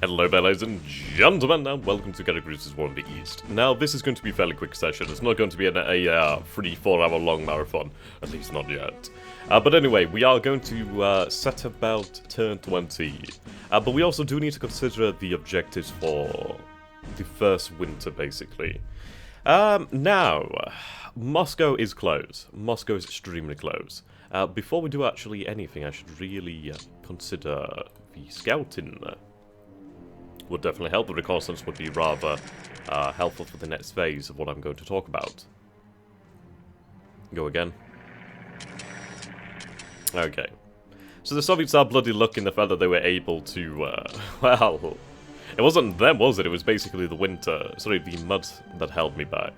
Hello there, ladies and gentlemen, and welcome to Caucuses War in the East. Now, this is going to be a fairly quick session. It's not going to be a 3-4 hour long marathon, at least not yet. But anyway, we are going to set about turn 20. But we also do need to consider the objectives for the first winter, basically. Now, Moscow is close. Moscow is extremely close. Before we do actually anything, I should really consider the scouting. Would definitely help. The Reconnaissance would be rather helpful for the next phase of what I'm going to talk about. Go again. Okay. So the Soviets are bloody lucky in the fact that they were able to, well, it wasn't them, was it? It was basically the winter, sorry, the mud that held me back.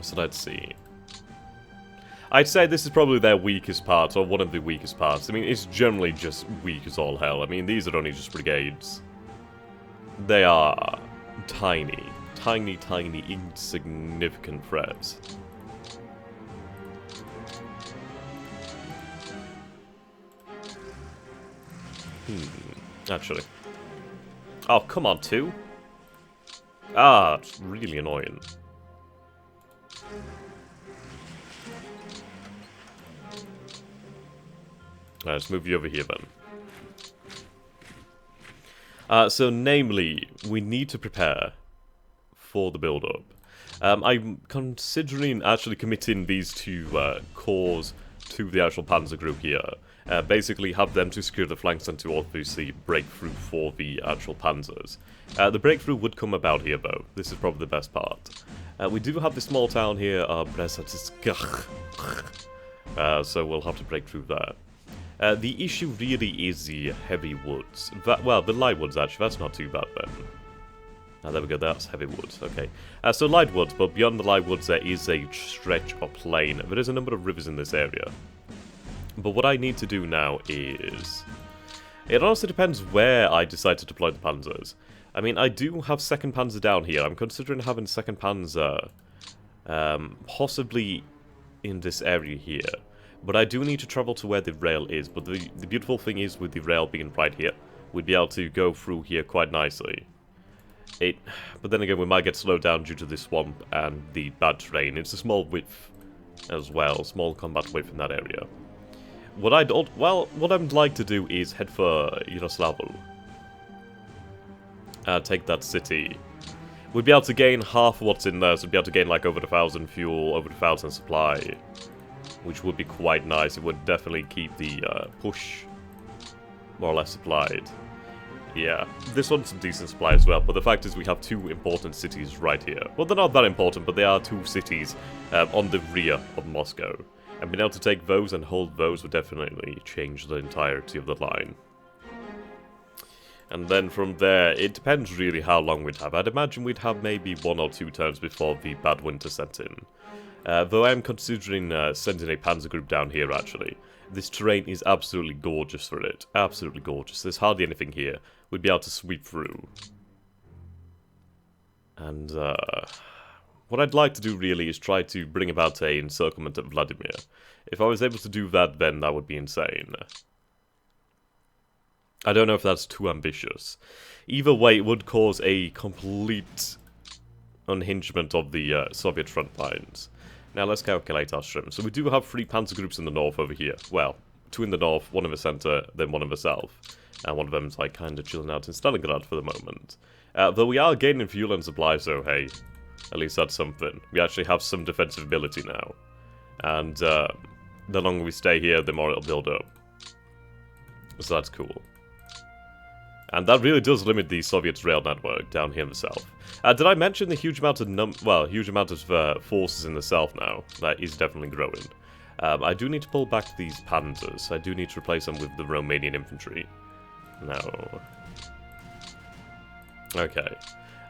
So let's see. I'd say this is probably their weakest part, or one of the weakest parts. I mean, it's generally just weak as all hell. I mean, these are only just brigades. They are tiny, tiny, tiny, insignificant threats. Actually. Oh, come on, 2? Ah, it's really annoying. Let's move you over here then. So, namely, we need to prepare for the build-up. I'm considering actually committing these two corps to the actual panzer group here. Basically have them to secure the flanks and to obviously break through for the actual panzers. The breakthrough would come about here though. This is probably the best part. We do have the small town here, Brzezinsk. So we'll have to break through there. The issue really is the heavy woods. Well, the light woods actually, that's not too bad then. There we go, that's heavy woods, okay. So light woods, but beyond the light woods there is a stretch of plain. There is a number of rivers in this area. But what I need to do now is... It also depends where I decide to deploy the panzers. I mean, I do have 2nd Panzer down here. I'm considering having 2nd Panzer possibly in this area here. But I do need to travel to where the rail is. But the beautiful thing is, with the rail being right here, we'd be able to go through here quite nicely. But then again, we might get slowed down due to the swamp and the bad terrain. It's a small width as well, small combat width in that area. What I'd like to do is head for Yaroslavl. Take that city. We'd be able to gain half what's in there, so we'd be able to gain like over 1,000 fuel, over 1,000 supply. Which would be quite nice. It would definitely keep the push more or less supplied. Yeah, this one's some decent supply as well, but the fact is we have 2 important cities right here. Well, they're not that important, but they are 2 cities on the rear of Moscow. And being able to take those and hold those would definitely change the entirety of the line. And then from there, it depends really how long we'd have. I'd imagine we'd have maybe 1 or 2 turns before the bad winter set in. Though I am considering sending a panzer group down here, actually. This terrain is absolutely gorgeous for it. Absolutely gorgeous. There's hardly anything here. We'd be able to sweep through. And, what I'd like to do, really, is try to bring about a encirclement of Vladimir. If I was able to do that, then that would be insane. I don't know if that's too ambitious. Either way, it would cause a complete unhingement of the Soviet front lines. Now let's calculate our strength. So we do have 3 panzer groups in the north over here. Well, 2 in the north, 1 in the center, then 1 in the south. And one of them's like kind of chilling out in Leningrad for the moment. Though we are gaining fuel and supplies, so hey, at least that's something. We actually have some defensive ability now. And the longer we stay here, the more it'll build up. So that's cool. And that really does limit the Soviet rail network down here in the south. Did I mention the huge amount of huge amount of forces in the south now? That is definitely growing. I do need to pull back these panzers. I do need to replace them with the Romanian infantry. No. Okay.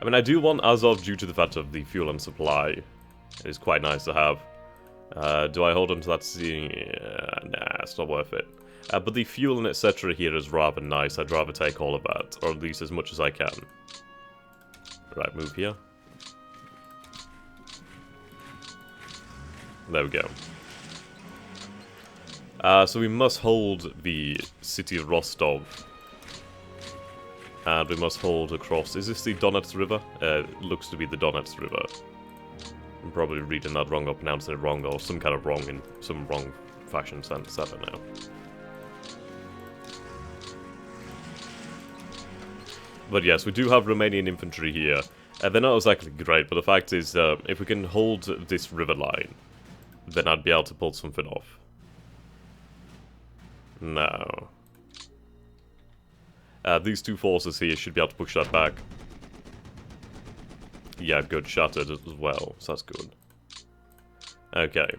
I mean, I do want Azov due to the fact of the fuel and supply. It is quite nice to have. Do I hold on to that? Nah, it's not worth it. But the fuel and etc. here is rather nice. I'd rather take all of that, or at least as much as I can. Right, move here. There we go. So we must hold the city of Rostov. And we must hold across. Is this the Donets River? Looks to be the Donets River. I'm probably reading that wrong or pronouncing it wrong or some kind of wrong in some wrong fashion sense. I don't know. But yes, we do have Romanian infantry here. They're not exactly great, but the fact is, if we can hold this river line, then I'd be able to pull something off. No. These two forces here should be able to push that back. Yeah, good. Shattered as well, so that's good. Okay.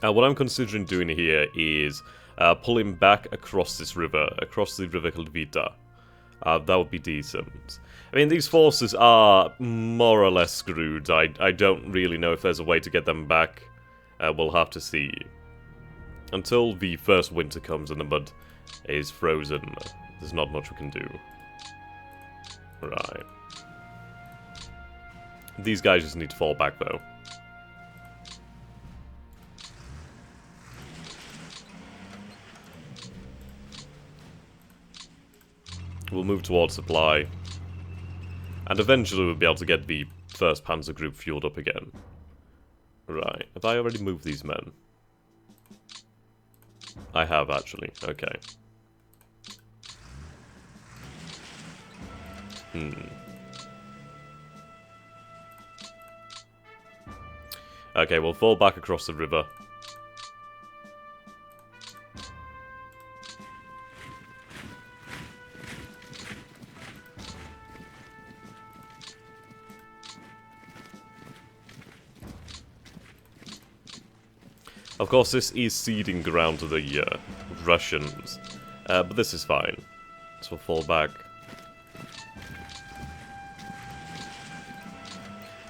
What I'm considering doing here is pulling back across this river, across the River Helvita. That would be decent. I mean, these forces are more or less screwed. I don't really know if there's a way to get them back. We'll have to see. Until the first winter comes and the mud is frozen, there's not much we can do. Right. These guys just need to fall back, though. We'll move towards supply. And eventually we'll be able to get the 1st Panzer Group fueled up again. Right. Have I already moved these men? I have, actually. Okay. Okay, we'll fall back across the river. Of course, this is ceding ground to the Russians, but this is fine. So we'll fall back.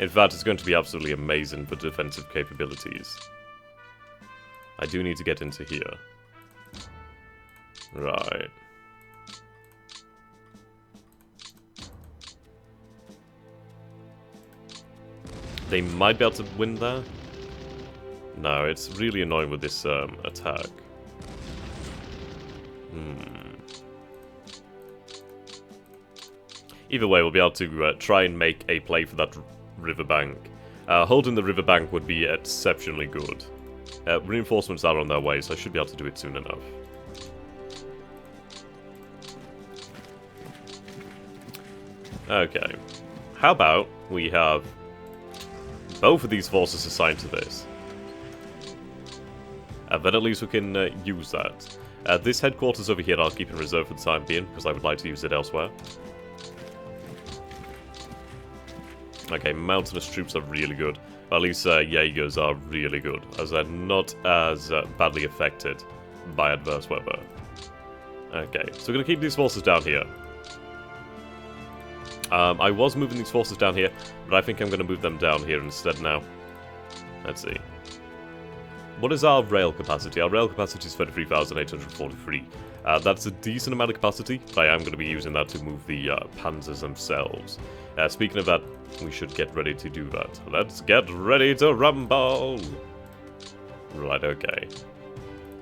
In fact, it's going to be absolutely amazing for defensive capabilities. I do need to get into here. Right. They might be able to win there. No, it's really annoying with this attack. Either way, we'll be able to try and make a play for that riverbank. Holding the riverbank would be exceptionally good. Reinforcements are on their way, so I should be able to do it soon enough. Okay. How about we have both of these forces assigned to this? Then at least we can use that. This headquarters over here I'll keep in reserve for the time being, because I would like to use it elsewhere. Okay, mountainous troops are really good. At least Jaegers are really good, as they're not as badly affected by adverse weather. Okay, so we're going to keep these forces down here. I was moving these forces down here, but I think I'm going to move them down here instead now. Let's see. What is our rail capacity? Our rail capacity is 33,843. That's a decent amount of capacity, but I am going to be using that to move the panzers themselves. Speaking of that, we should get ready to do that. Let's get ready to rumble! Right, okay.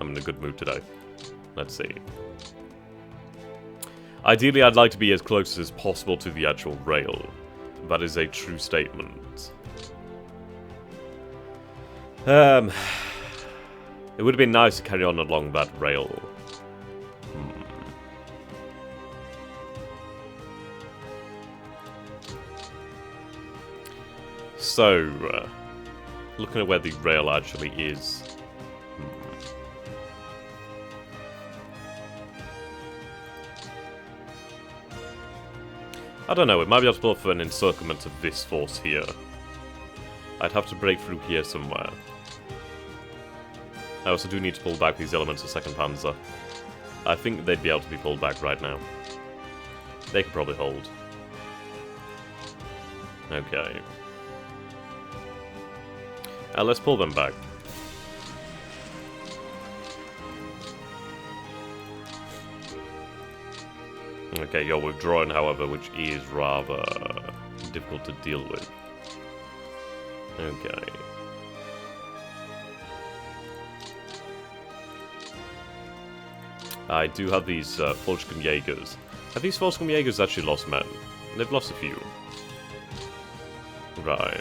I'm in a good mood today. Let's see. Ideally, I'd like to be as close as possible to the actual rail. That is a true statement. It would have been nice to carry on along that rail. So, looking at where the rail actually is. I don't know, it might be able to pull for an encirclement of this force here. I'd have to break through here somewhere. I also do need to pull back these elements of 2nd Panzer. I think they'd be able to be pulled back right now. They could probably hold. Okay. Let's pull them back. Okay, you're withdrawing, however, which is rather difficult to deal with. Okay. I do have these Volchkin Jaegers, Have these Volkskomjägers actually lost men? They've lost a few. Right.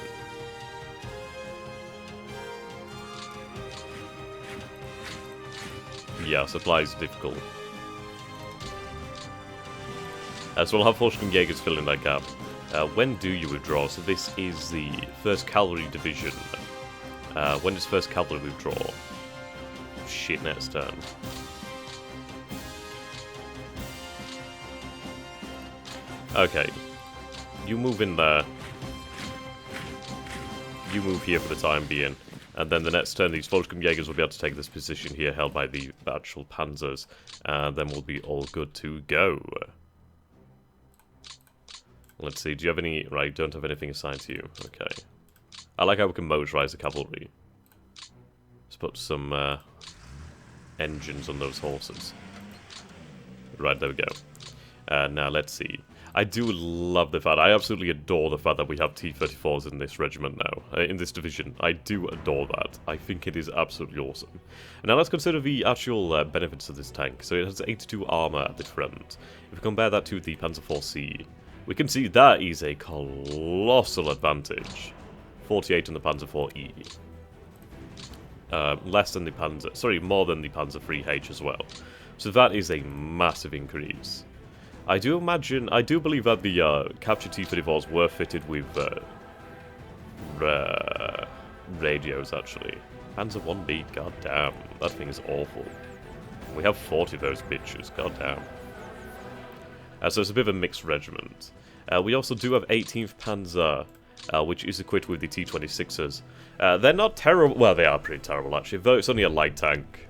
Yeah, supply is difficult. So we'll have Volkskomjägers fill in that gap. When do you withdraw? So this is the 1st Cavalry Division. When does 1st Cavalry withdraw? Shit, next turn. Okay. You move in there. You move here for the time being. And then the next turn, these Volkskomjägers will be able to take this position here, held by the actual panzers. And then we'll be all good to go. Let's see, do you have any... Right, don't have anything assigned to you. Okay. I like how we can motorize the cavalry. Let's put some engines on those horses. Right, there we go. Now, let's see. I do love the fact, I absolutely adore the fact that we have T-34s in this regiment now, in this division. I do adore that. I think it is absolutely awesome. And now let's consider the actual benefits of this tank. So it has 82 armor at the front. If we compare that to the Panzer IV-C, we can see that is a colossal advantage. 48 on the Panzer IV-E. Less than the Panzer... Sorry, more than the Panzer III-H as well. So that is a massive increase. I do believe that the captured T-34s were fitted with radios, actually. Panzer 1B, goddamn, that thing is awful. We have 40 of those bitches, goddamn. So it's a bit of a mixed regiment. We also do have 18th Panzer, which is equipped with the T-26s. They're not terrible, well, they are pretty terrible, actually, though it's only a light tank.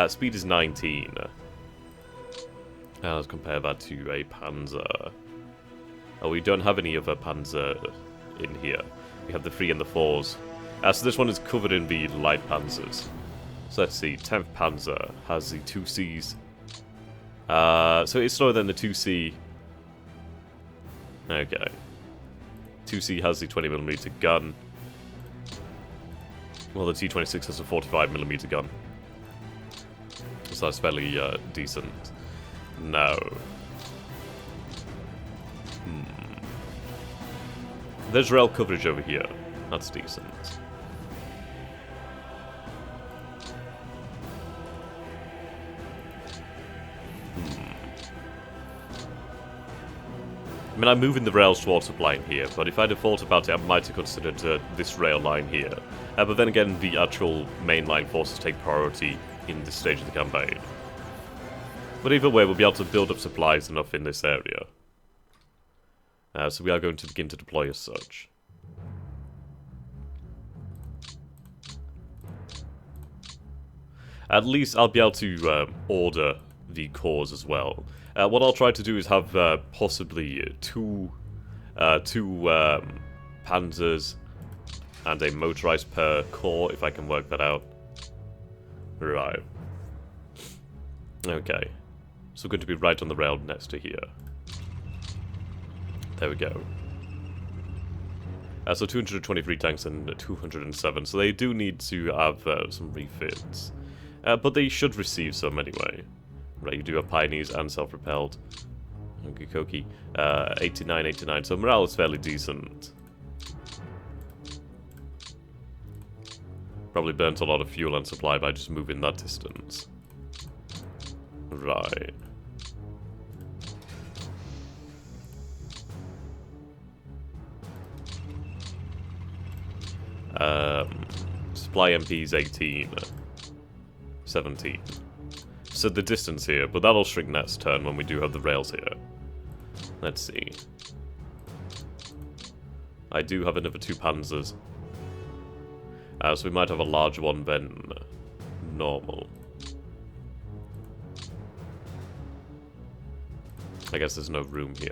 Speed is 19. Let's compare that to a Panzer. Oh, we don't have any other Panzer in here. We have the 3 and the 4s. So this one is covered in the light Panzers. So let's see, 10th Panzer has the 2Cs. So it's slower than the 2C. Okay. 2C has the 20mm gun. Well, the T-26 has a 45mm gun. So that's fairly decent. No. There's rail coverage over here. That's decent. I mean, I'm moving the rails towards the line here, but if I'd have thought about it, I might have considered this rail line here. But then again, the actual mainline forces take priority in this stage of the campaign. But either way, we'll be able to build up supplies enough in this area. So we are going to begin to deploy as such. At least I'll be able to order the cores as well. What I'll try to do is have possibly two panzers and a motorized per corps, if I can work that out. Right. Okay. So we're going to be right on the rail next to here. There we go. So 223 tanks and 207, so they do need to have some refits. But they should receive some anyway. Right, you do have pioneers and self-propelled. Okay, Koki. 89, 89, so morale is fairly decent. Probably burnt a lot of fuel and supply by just moving that distance. Right. Supply MP is 18. 17. So the distance here, but that'll shrink next turn when we do have the rails here. Let's see. I do have another 2 panzers. So we might have a larger one than normal. I guess there's no room here.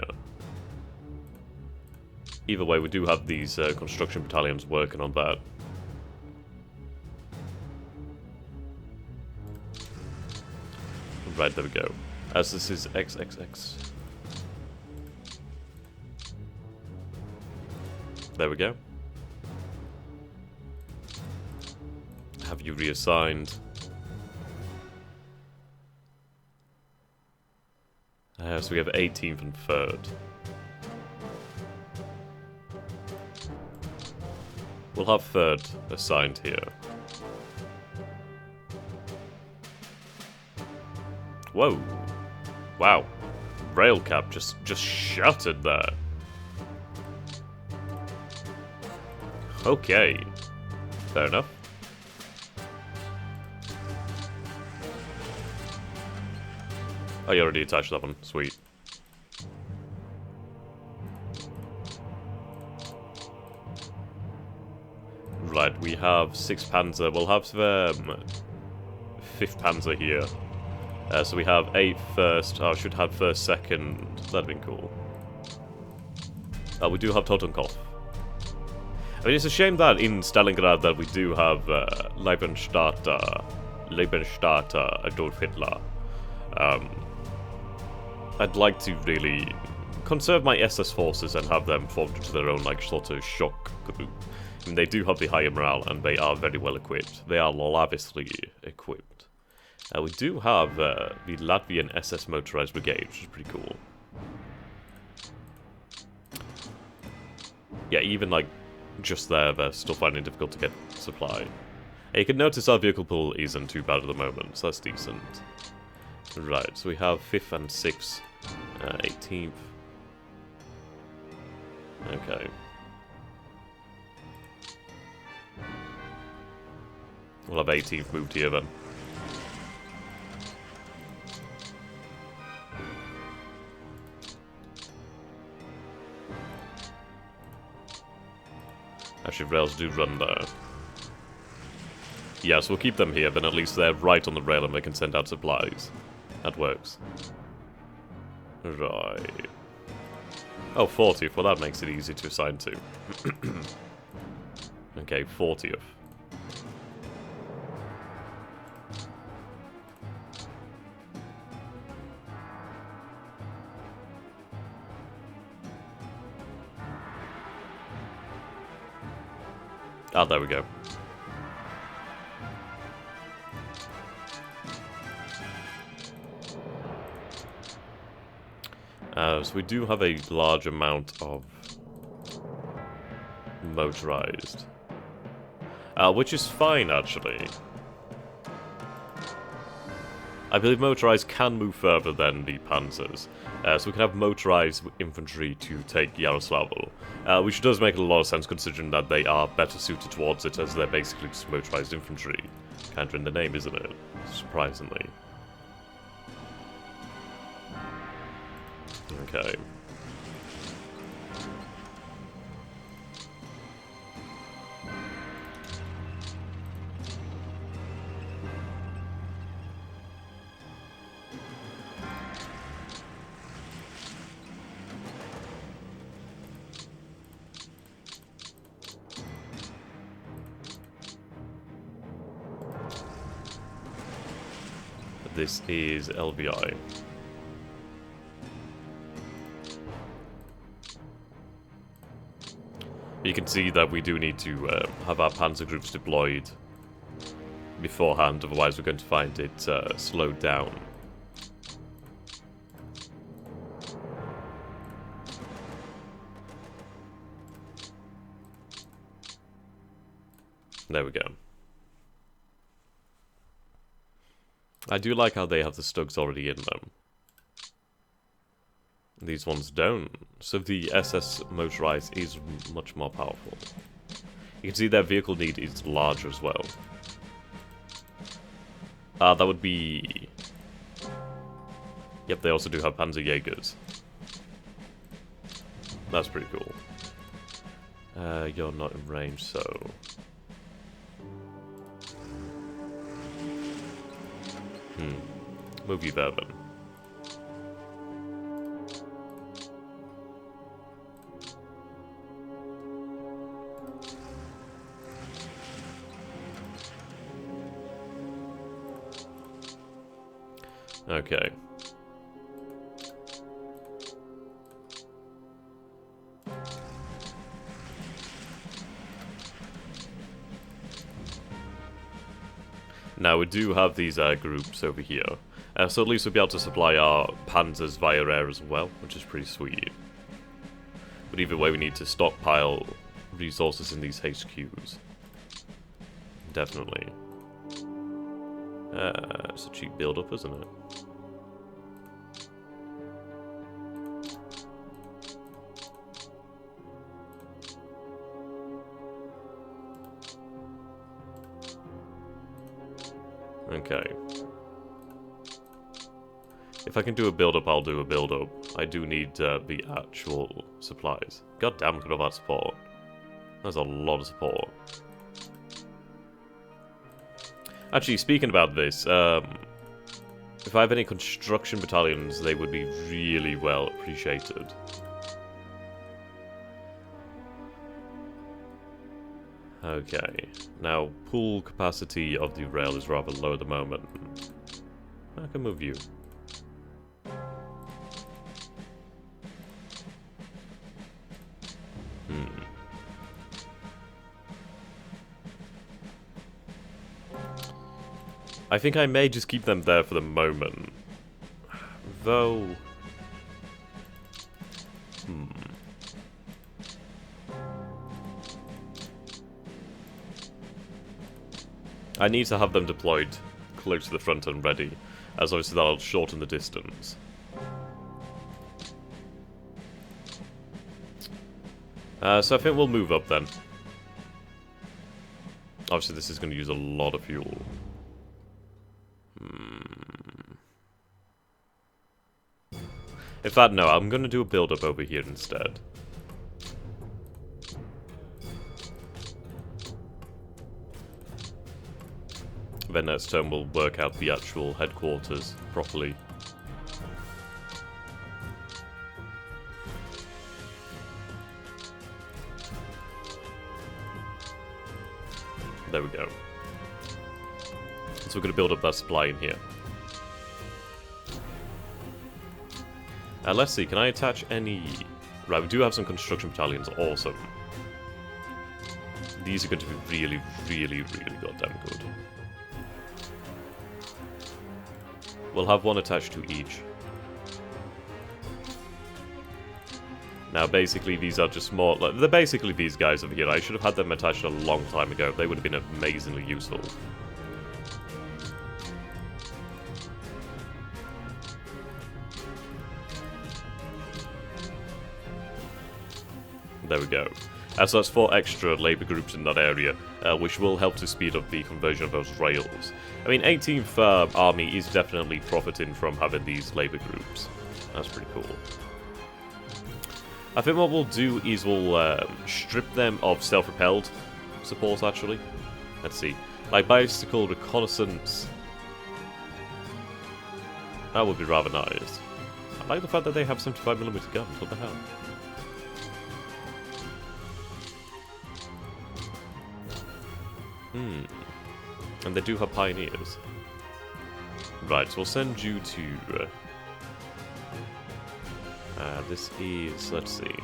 Either way, we do have these construction battalions working on that. Right, there we go. As this is XXX. There we go. Have you reassigned? So we have 18th and 3rd. We'll have 3rd assigned here. Whoa. Wow. Rail cap just shattered there. Okay. Fair enough. Oh, you already attached that one. Sweet. Right, we have 6 Panzer. We'll have 5th Panzer here. So we have 8th, 1st. Oh, I should have 1st, 2nd. That'd been cool. We do have Totenkopf. I mean, it's a shame that in Stalingrad that we do have Leibstaater Adolf Hitler. I'd like to really conserve my SS forces and have them formed into their own, like, sort of shock group. I mean, they do have the higher morale, and they are very well equipped. They are lavishly equipped. We do have the Latvian SS Motorized Brigade, which is pretty cool. Yeah, even, like, just there, they're still finding it difficult to get supply. And you can notice our vehicle pool isn't too bad at the moment, so that's decent. Right, so we have 5th and 6th, 18th. Okay. We'll have 18th moved here then. Actually, rails do run there. Yes, we'll keep them here, then at least they're right on the rail and they can send out supplies. That works. Right. Oh, 40th. Well, that makes it easy to assign to. Okay, 40th. Ah, there we go. So we do have a large amount of motorized. Which is fine, actually. I believe motorized can move further than the panzers. So we can have motorized infantry to take Yaroslavl. Which does make a lot of sense considering that they are better suited towards it, as they're basically just motorized infantry. Kind of in the name, isn't it? Surprisingly. Okay. This is LVI. You can see that we do need to have our panzer groups deployed beforehand, otherwise we're going to find it slowed down. There we go. I do like how they have the Stugs already in them. These ones don't. So the SS Motorized is much more powerful. You can see their vehicle need is larger as well. That would be... Yep, they also do have Panzer Jaegers. That's pretty cool. You're not in range, so... Move you there then. Okay. Now we do have these groups over here. So at least we'll be able to supply our panzers via air as well, which is pretty sweet. But either way, we need to stockpile resources in these HQs. Definitely. It's a cheap build-up, isn't it? Okay. If I can do a build-up, I'll do a build-up. I do need the actual supplies. God damn, look at all that support. That's a lot of support. Actually, speaking about this, if I have any construction battalions, they would be really well appreciated. Okay, now pull capacity of the rail is rather low at the moment. I can move you. I think I may just keep them there for the moment. Though... I need to have them deployed close to the front and ready, as obviously that'll shorten the distance. So I think we'll move up then. Obviously this is going to use a lot of fuel. In fact, no, I'm going to do a build-up over here instead. Then next turn we'll work out the actual headquarters properly. There we go. So we're going to build up that supply in here. Let's see, can I attach any... Right, we do have some construction battalions, awesome. These are going to be really, really, really goddamn good. We'll have one attached to each. Now, basically, these are just more... Like, they're basically these guys over here. I should have had them attached a long time ago. They would have been amazingly useful. There we go. So that's 4 extra labour groups in that area, which will help to speed up the conversion of those rails. I mean, 18th Army is definitely profiting from having these labour groups. That's pretty cool. I think what we'll do is we'll strip them of self-propelled support, actually. Let's see. Like bicycle reconnaissance. That would be rather nice. I like the fact that they have 75mm guns. What the hell? And they do have pioneers. Right, so we'll send you to... this is... let's see...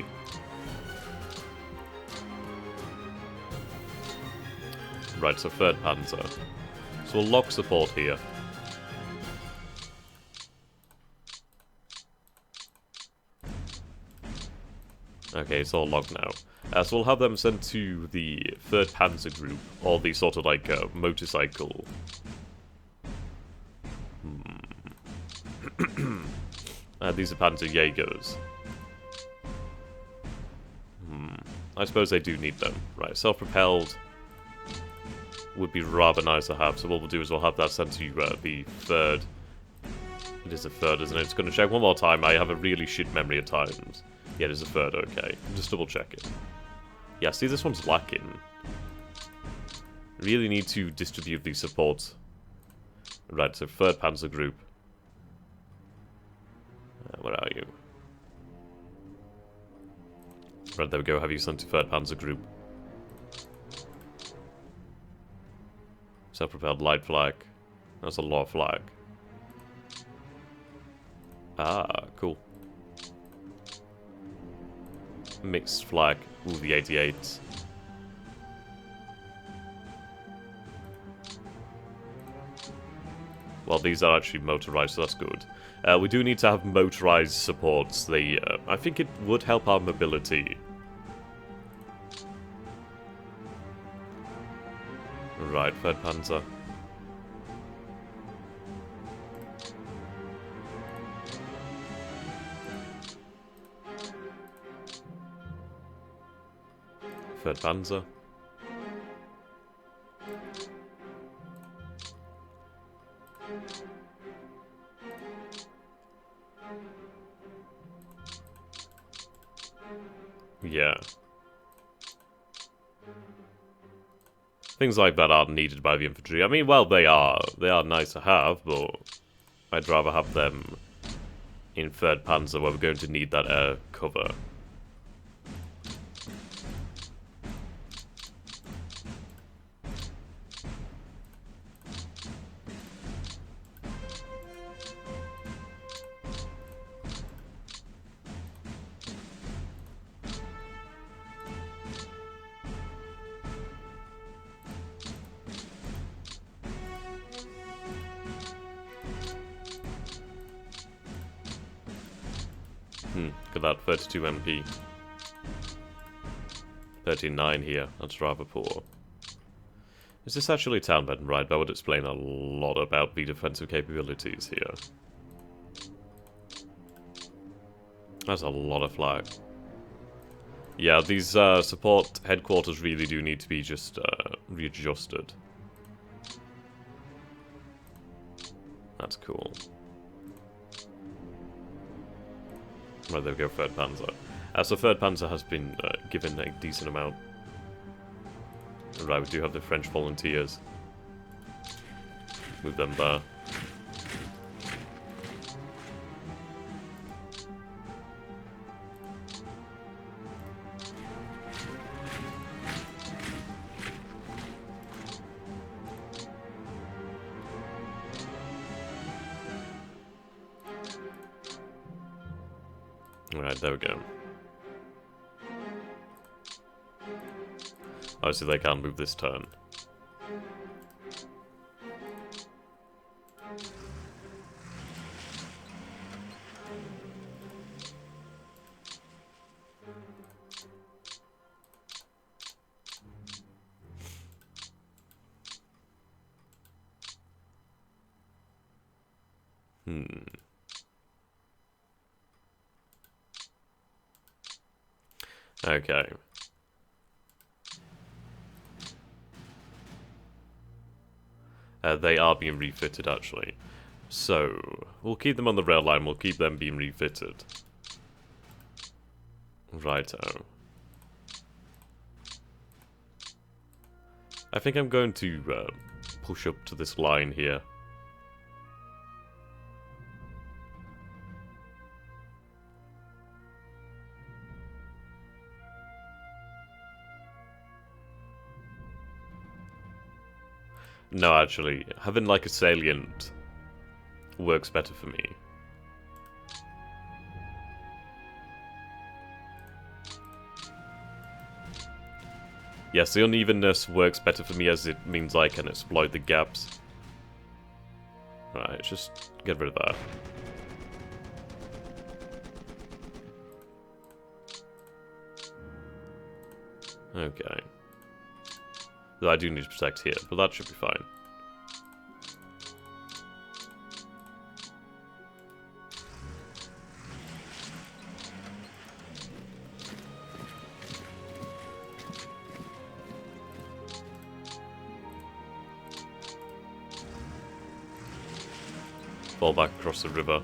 Right, so 3rd Panzer. So we'll lock support here. Okay, it's all locked now. So we'll have them sent to the 3rd Panzer Group, or the sort of like motorcycle. These are Panzer Jaegers. I suppose they do need them. Right, self-propelled would be rather nice to have, so what we'll do is we'll have that sent to the 3rd. It is a 3rd, isn't it? It's going to check one more time. I have a really shit memory at times. Yeah, it is a 3rd, okay. Just double check it. Yeah, see, this one's lacking. Really need to distribute these supports. Right, so 3rd Panzer Group. Where are you? Right, there we go. Have you sent to 3rd Panzer Group? Self-propelled light flag. That's a lot of flag. Ah, cool. Mixed flag. Ooh, the 88s. Well, these are actually motorized, so that's good. We do need to have motorized supports. They, I think it would help our mobility. Right, 3rd Panzer. Third Panzer. Yeah. Things like that aren't needed by the infantry. I mean, well, they are nice to have, but I'd rather have them in 3rd Panzer where we're going to need that air cover. Look at that, 32 MP. 39 here, that's rather poor. Is this actually town bed? Right, that would explain a lot about the defensive capabilities here. That's a lot of flag. Yeah, these support headquarters really do need to be just readjusted. That's cool. Right, there we go, 3rd Panzer. So 3rd Panzer has been given a decent amount. Right, we do have the French volunteers. Move them there. Alright, there we go. Obviously they can't move this turn. Okay. They are being refitted, actually. So, we'll keep them on the rail line, we'll keep them being refitted. Righto. I think I'm going to push up to this line here. No, actually, having like a salient works better for me. Yes, the unevenness works better for me as it means I can exploit the gaps. Right, just get rid of that. Okay. Though I do need to protect here, but that should be fine. Fall back across the river.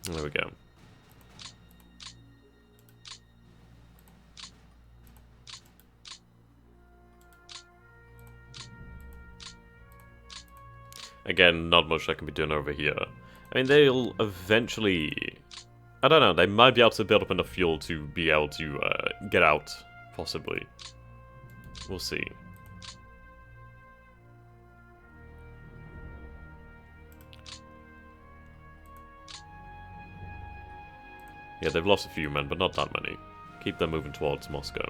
There we go. Again, not much that can be done over here. I mean, they'll eventually... I don't know, they might be able to build up enough fuel to be able to get out, possibly. We'll see. Yeah, they've lost a few men, but not that many. Keep them moving towards Moscow.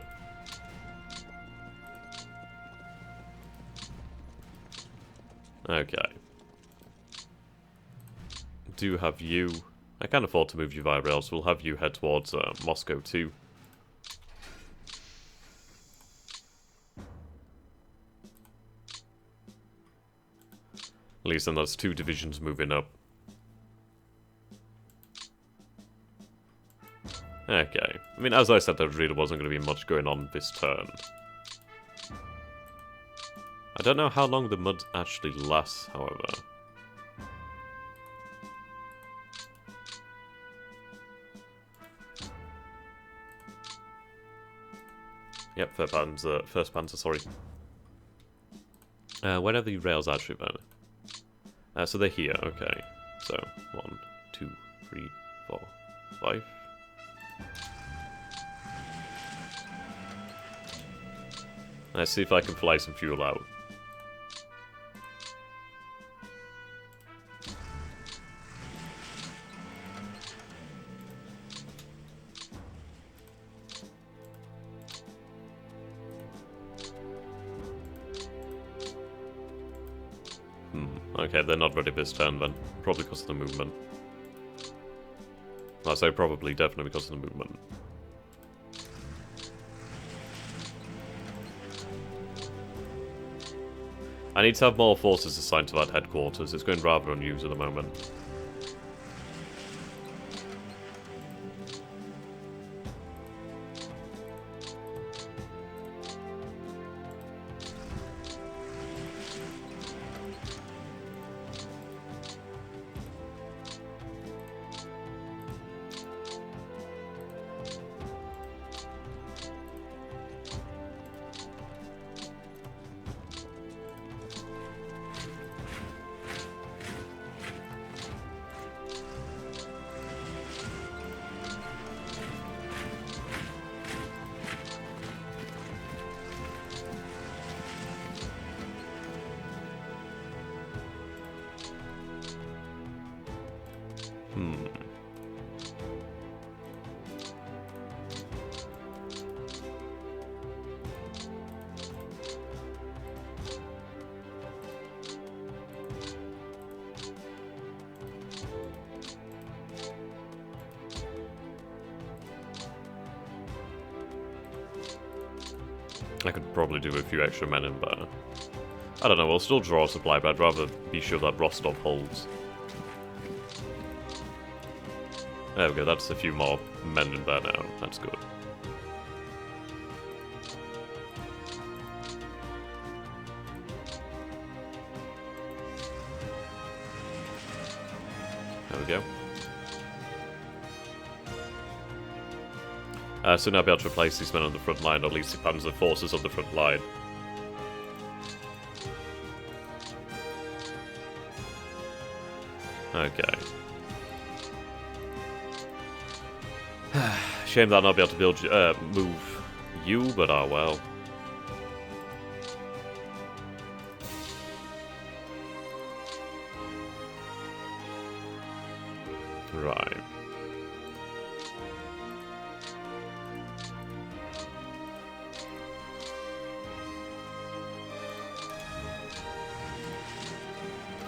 Okay. Do have you... I can't afford to move you via rail, so we'll have you head towards Moscow too. At least then that's 2 divisions moving up. Okay. I mean, as I said, there really wasn't going to be much going on this turn. I don't know how long the mud actually lasts, however. Yep, first Panzer, sorry. Where are the rails actually then? So they're here, okay. So, 1, 2, 3, 4, 5. Let's see if I can fly some fuel out. Okay, they're not ready this turn then. Probably because of the movement. I say probably, definitely because of the movement. I need to have more forces assigned to that headquarters. It's going rather unused at the moment. I could probably do a few extra men in there. I don't know, we'll still draw a supply, but I'd rather be sure that Rostov holds. There we go, that's a few more men in there now. That's good. There we go. So now I'll be able to replace these men on the front line, or at least the Panzer forces on the front line. Okay. Shame that I'll not be able to build, move you, but oh well. Right.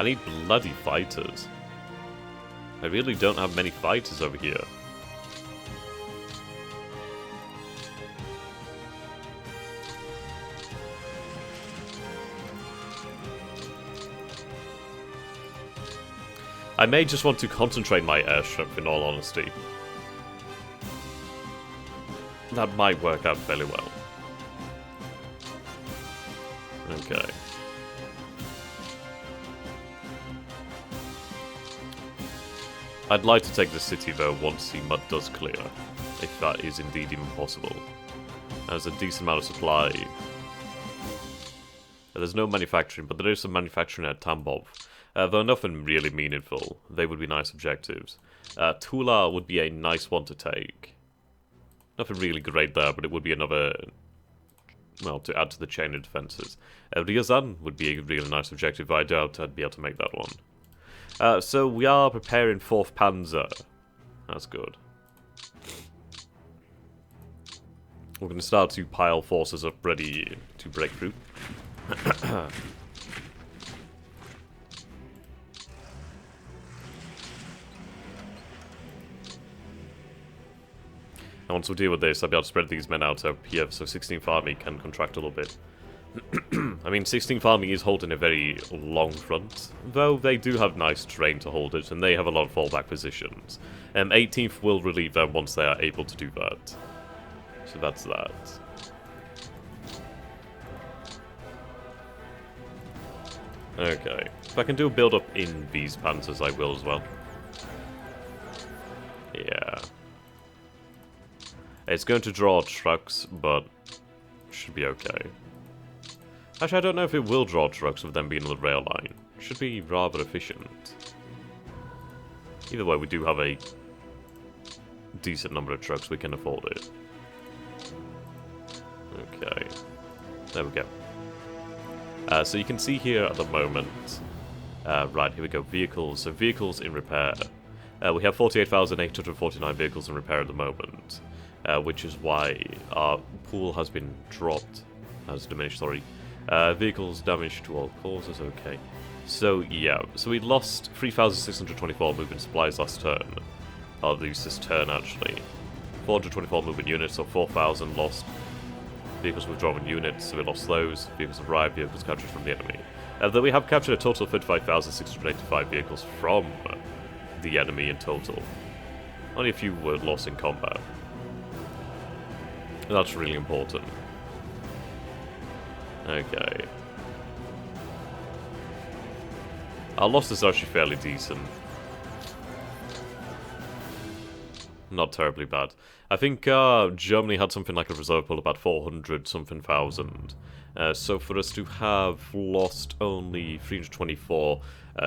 I need bloody fighters. I really don't have many fighters over here. I may just want to concentrate my air strength, in all honesty. That might work out fairly well. Okay. I'd like to take the city though once the mud does clear, if that is indeed even possible. There's a decent amount of supply. There's no manufacturing, but there is some manufacturing at Tambov. Though nothing really meaningful. They would be nice objectives. Tula would be a nice one to take. Nothing really great there, but it would be another well, to add to the chain of defences. Ryazan would be a really nice objective, but I doubt I'd be able to make that one. So we are preparing 4th Panzer. That's good. We're going to start to pile forces up ready to break through. And once we deal with this, I'll be able to spread these men out up here, so 16th Army can contract a little bit. I mean, 16th Army is holding a very long front, though they do have nice terrain to hold it, and they have a lot of fallback positions. 18th will relieve them once they are able to do that. So that's that. Okay. If I can do a build-up in these panzers, I will as well. Yeah. It's going to draw trucks, but should be okay. Actually, I don't know if it will draw trucks with them being on the rail line. Should be rather efficient. Either way, we do have a decent number of trucks, we can afford it. Okay. There we go. So you can see here at the moment... right, here we go. Vehicles. So vehicles in repair. We have 48,849 vehicles in repair at the moment. Which is why our pool has been dropped. Has diminished, sorry. Vehicles damaged to all causes, okay. So, yeah. So we lost 3,624 movement supplies last turn. Or at least this turn, actually. 424 movement units, so 4,000 lost. Vehicles withdrawn units, so we lost those. Vehicles arrived, vehicles captured from the enemy. Though we have captured a total of 35,685 vehicles from the enemy in total. Only a few were lost in combat. That's really important. Okay. Our losses are actually fairly decent. Not terribly bad. I think Germany had something like a reserve pool about 400-something thousand. So for us to have lost only 324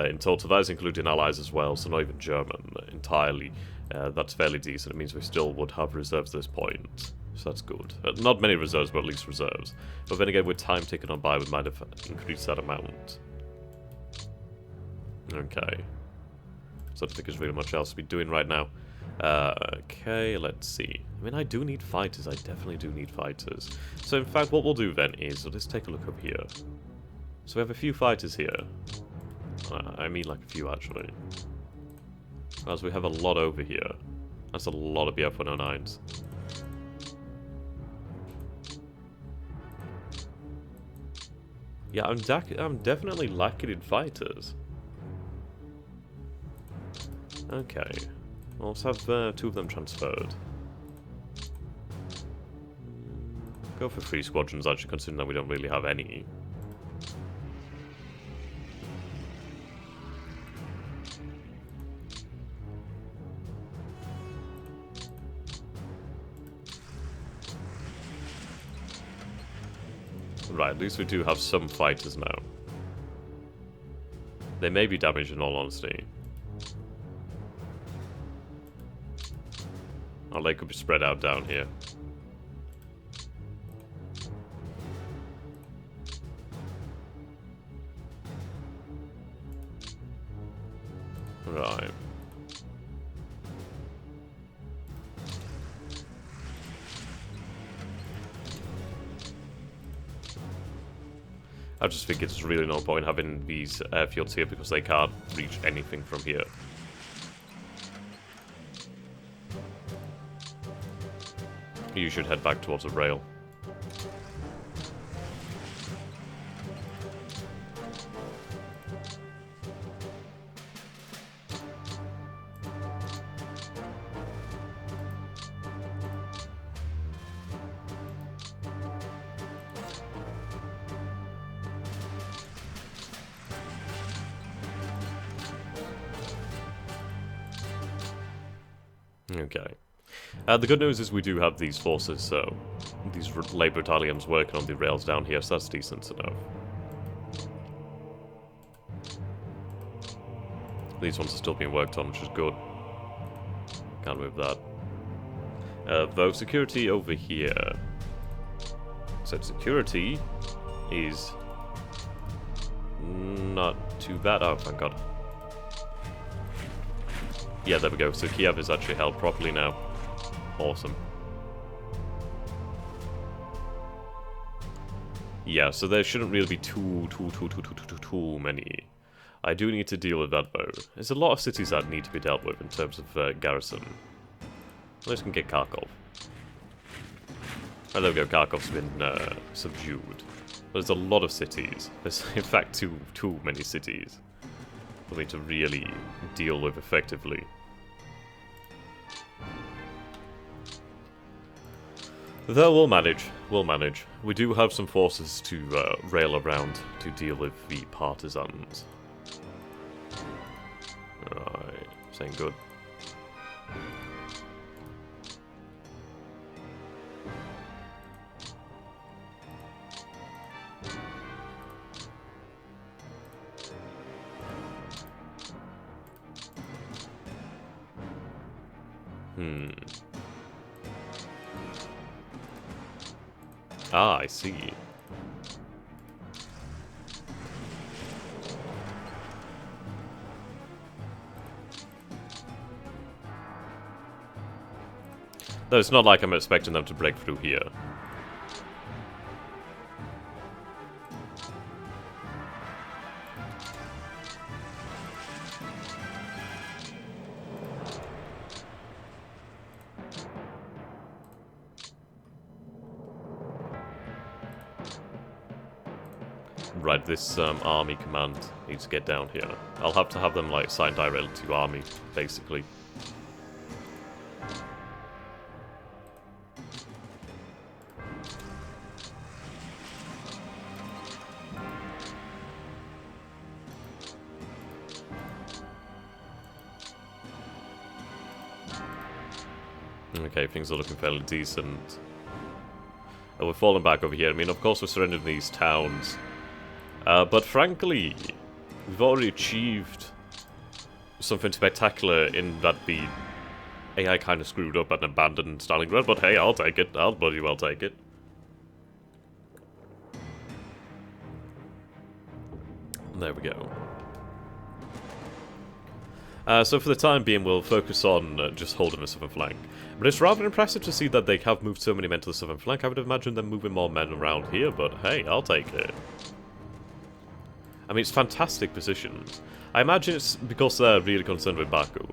in total, that is including allies as well, so not even German entirely. That's fairly decent. It means we still would have reserves at this point. So that's good. Not many reserves, but at least reserves. But then again, with time ticking on by, we might have increased that amount. Okay. So I don't think there's really much else to be doing right now. Okay, let's see. I mean, I do need fighters. I definitely do need fighters. So in fact, what we'll do then is, let's take a look up here. So we have a few fighters here. I mean like a few, actually. As we have a lot over here. That's a lot of BF-109s. Yeah, I'm definitely lacking in fighters. Okay. Well, let's have 2 of them transferred. Go for 3 squadrons, actually, considering that we don't really have any. Right, at least we do have some fighters now. They may be damaged in all honesty. Or they could be spread out down here. Right. I just think it's really no point having these airfields here because they can't reach anything from here. You should head back towards the rail. Okay. The good news is we do have these forces, so these Labour battalions working on the rails down here, so that's decent enough. These ones are still being worked on, which is good. Can't move that. Though security over here. said, security is not too bad. Oh, thank God. Yeah, there we go. So Kiev is actually held properly now. Awesome. Yeah, so there shouldn't really be too many. I do need to deal with that, though. There's a lot of cities that need to be dealt with in terms of garrison. Let's get Kharkov. Oh, there we go. Kharkov's been subdued. There's a lot of cities. There's, in fact, too many cities for me to really deal with effectively. Though we'll manage. We'll manage. We do have some forces to rail around to deal with the Partisans. Alright. Saying good. Ah, I see. Though it's not like I'm expecting them to break through here. Right, this army command needs to get down here. I'll have to have them like sign directly to army, basically. Okay, things are looking fairly decent. Oh, we're falling back over here. I mean, of course we're surrendering these towns. But frankly, we've already achieved something spectacular in that the AI kind of screwed up and abandoned Stalingrad, but hey, I'll take it. I'll bloody well take it. There we go. So for the time being, we'll focus on just holding the southern flank. But it's rather impressive to see that they have moved so many men to the southern flank. I would imagine them moving more men around here, but hey, I'll take it. I mean, it's fantastic positions. I imagine it's because they're really concerned with Baku,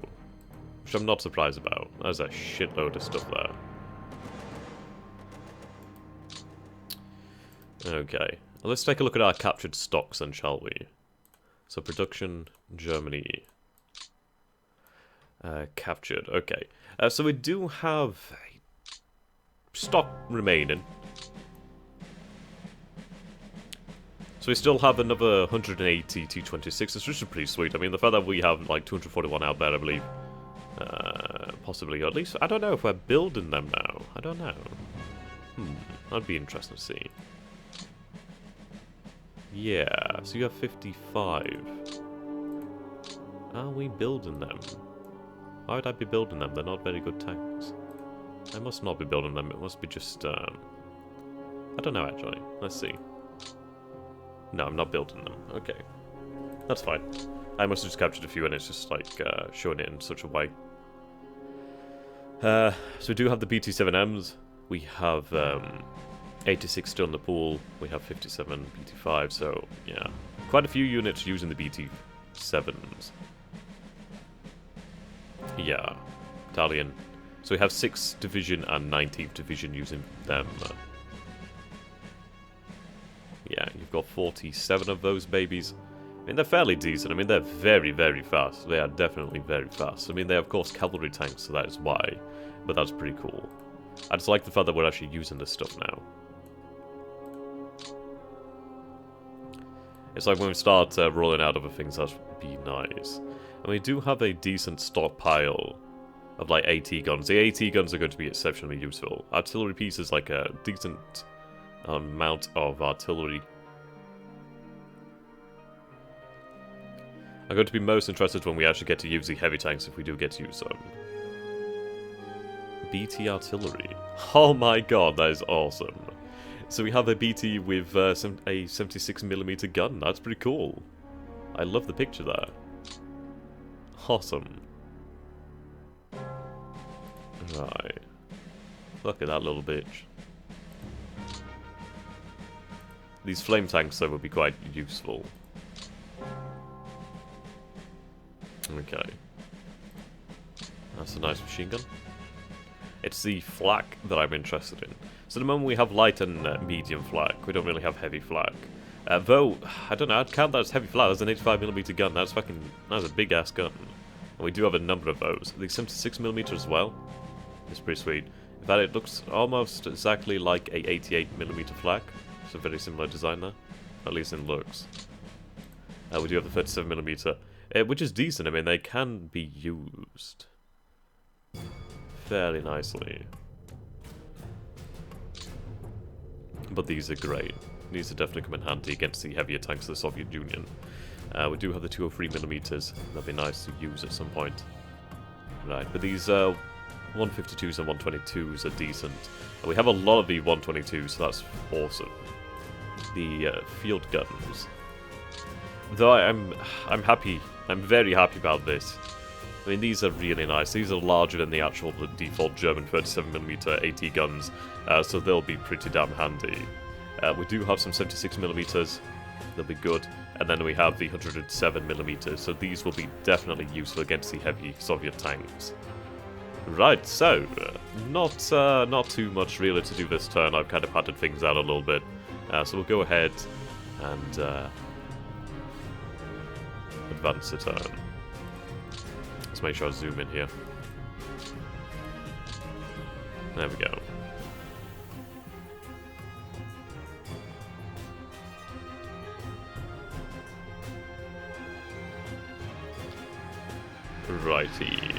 which I'm not surprised about. There's a shitload of stuff there. Okay, well, let's take a look at our captured stocks then, shall we? So production, Germany. Captured, okay. So we do have stock remaining. So we still have another 180 T-26s, which is pretty sweet. I mean, the fact that we have like 241 out there, I believe. Possibly, or at least, I don't know if we're building them now. I don't know. That'd be interesting to see. Yeah, so you have 55. Are we building them? Why would I be building them? They're not very good tanks. I must not be building them. It must be just, I don't know, actually. Let's see. No, I'm not building them. Okay. That's fine. I must have just captured a few and it's just, like, showing it in such a way. So we do have the BT-7Ms. We have, 86 still in the pool. We have 57 BT-5, so, yeah. Quite a few units using the BT-7s. Yeah. Italian. So we have 6th Division and 19th Division using them. Yeah, you've got 47 of those babies. I mean, they're fairly decent. I mean, they're very, very fast. They are definitely very fast. I mean, they are, of course, cavalry tanks, so that is why. But that's pretty cool. I just like the fact that we're actually using this stuff now. It's like when we start rolling out other things, that'd be nice. And we do have a decent stockpile of, like, AT guns. The AT guns are going to be exceptionally useful. Artillery piece is, like, a decent amount of artillery. I'm going to be most interested when we actually get to use the heavy tanks, if we do get to use them. BT artillery. Oh my god, that is awesome. So we have a BT with a 76mm gun. That's pretty cool. I love the picture there. Awesome. Right. Look at that little bitch. These flame tanks, though, would be quite useful. Okay. That's a nice machine gun. It's the flak that I'm interested in. So at the moment we have light and medium flak. We don't really have heavy flak. Though, I don't know, I'd count that as heavy flak. That's an 85mm gun. That's a big-ass gun. And we do have a number of those. The 76mm as well. It's pretty sweet. In fact, it looks almost exactly like a 88mm flak. It's a very similar design there. At least in looks. We do have the 37mm. Which is decent. I mean, they can be used fairly nicely. But these are great. These are definitely come in handy against the heavier tanks of the Soviet Union. We do have the 203mm. That'd be nice to use at some point. Right, but these 152s and 122s are decent. And we have a lot of the 122s, so that's awesome. The field guns. Though I'm happy. I'm very happy about this. I mean, these are really nice. These are larger than the actual default German 37mm AT guns, so they'll be pretty damn handy. We do have some 76mm. They'll be good. And then we have the 107mm, so these will be definitely useful against the heavy Soviet tanks. Right, so, not too much really to do this turn. I've kind of padded things out a little bit. So we'll go ahead and advance the turn. Let's make sure I zoom in here. There we go. Righty.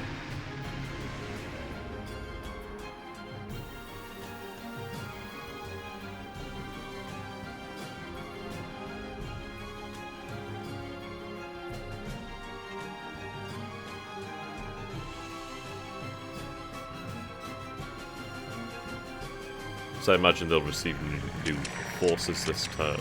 So I imagine they'll receive new forces this turn.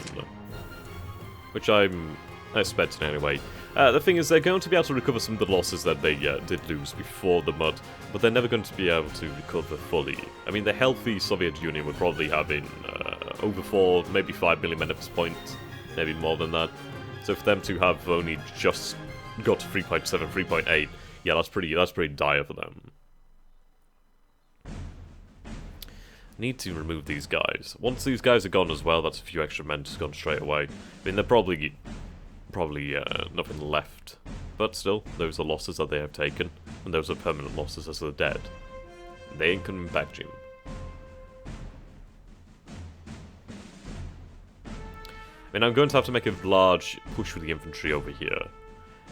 Which I'm expecting anyway. The thing is, they're going to be able to recover some of the losses that they did lose before the mud, but they're never going to be able to recover fully. I mean, the healthy Soviet Union would probably have in over 4, maybe 5 million men at this point, maybe more than that. So for them to have only just got to 3.7, 3.8, yeah, that's pretty dire for them. Need to remove these guys. Once these guys are gone as well, that's a few extra men just gone straight away. I mean, they're probably nothing left. But still, those are losses that they have taken, and those are permanent losses as they're dead. They ain't coming back, Jim. I mean, I'm going to have to make a large push with the infantry over here.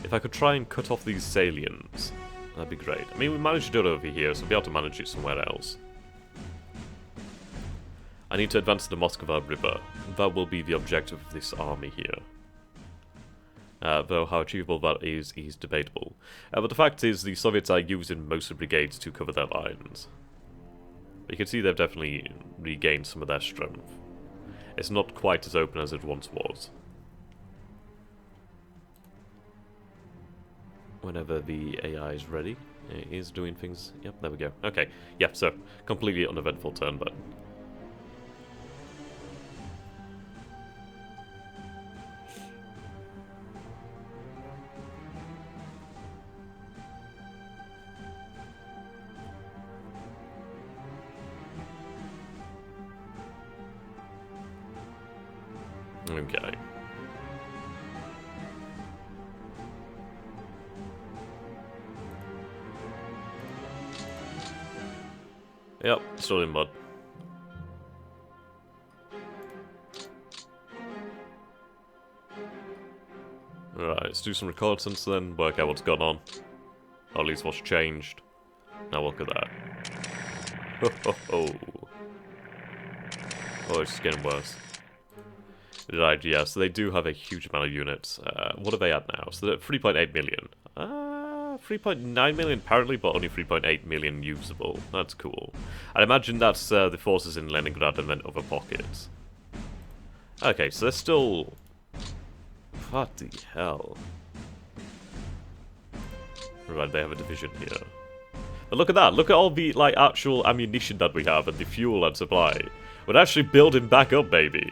If I could try and cut off these salients, that'd be great. I mean, we managed to do it over here, so we'll be able to manage it somewhere else. I need to advance to the Moskva River. That will be the objective of this army here. Though how achievable that is debatable. But the fact is, the Soviets are using most of the brigades to cover their lines. You can see they've definitely regained some of their strength. It's not quite as open as it once was. Whenever the AI is ready, it is doing things. Yep, there we go. Okay, yeah, so completely uneventful turn, but. Okay. Yep, still in mud. Alright, let's do some reconnaissance then, work out what's gone on. Or at least what's changed. Now look at that. Ho ho ho. Oh, it's getting worse. Right, yeah, so they do have a huge amount of units. What are they at now? So they're at 3.8 million. 3.9 million apparently, but only 3.8 million usable. That's cool. I'd imagine that's the forces in Leningrad and then other pockets. Okay, so they're still... What the hell? Right, they have a division here. But look at that. Look at all the, like, actual ammunition that we have and the fuel and supply. We're actually building back up, baby.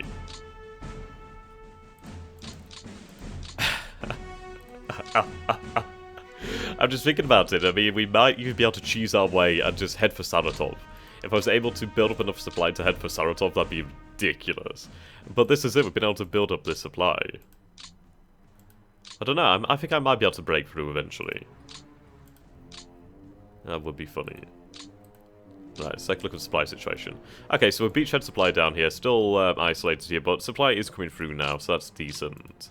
I'm just thinking about it. I mean, we might even be able to choose our way and just head for Saratov. If I was able to build up enough supply to head for Saratov, that'd be ridiculous. But this is it. We've been able to build up this supply. I don't know. I think I might be able to break through eventually. That would be funny. Right, let's take a look at the supply situation. Okay, so a beachhead supply down here. Still isolated here, but supply is coming through now, so that's decent.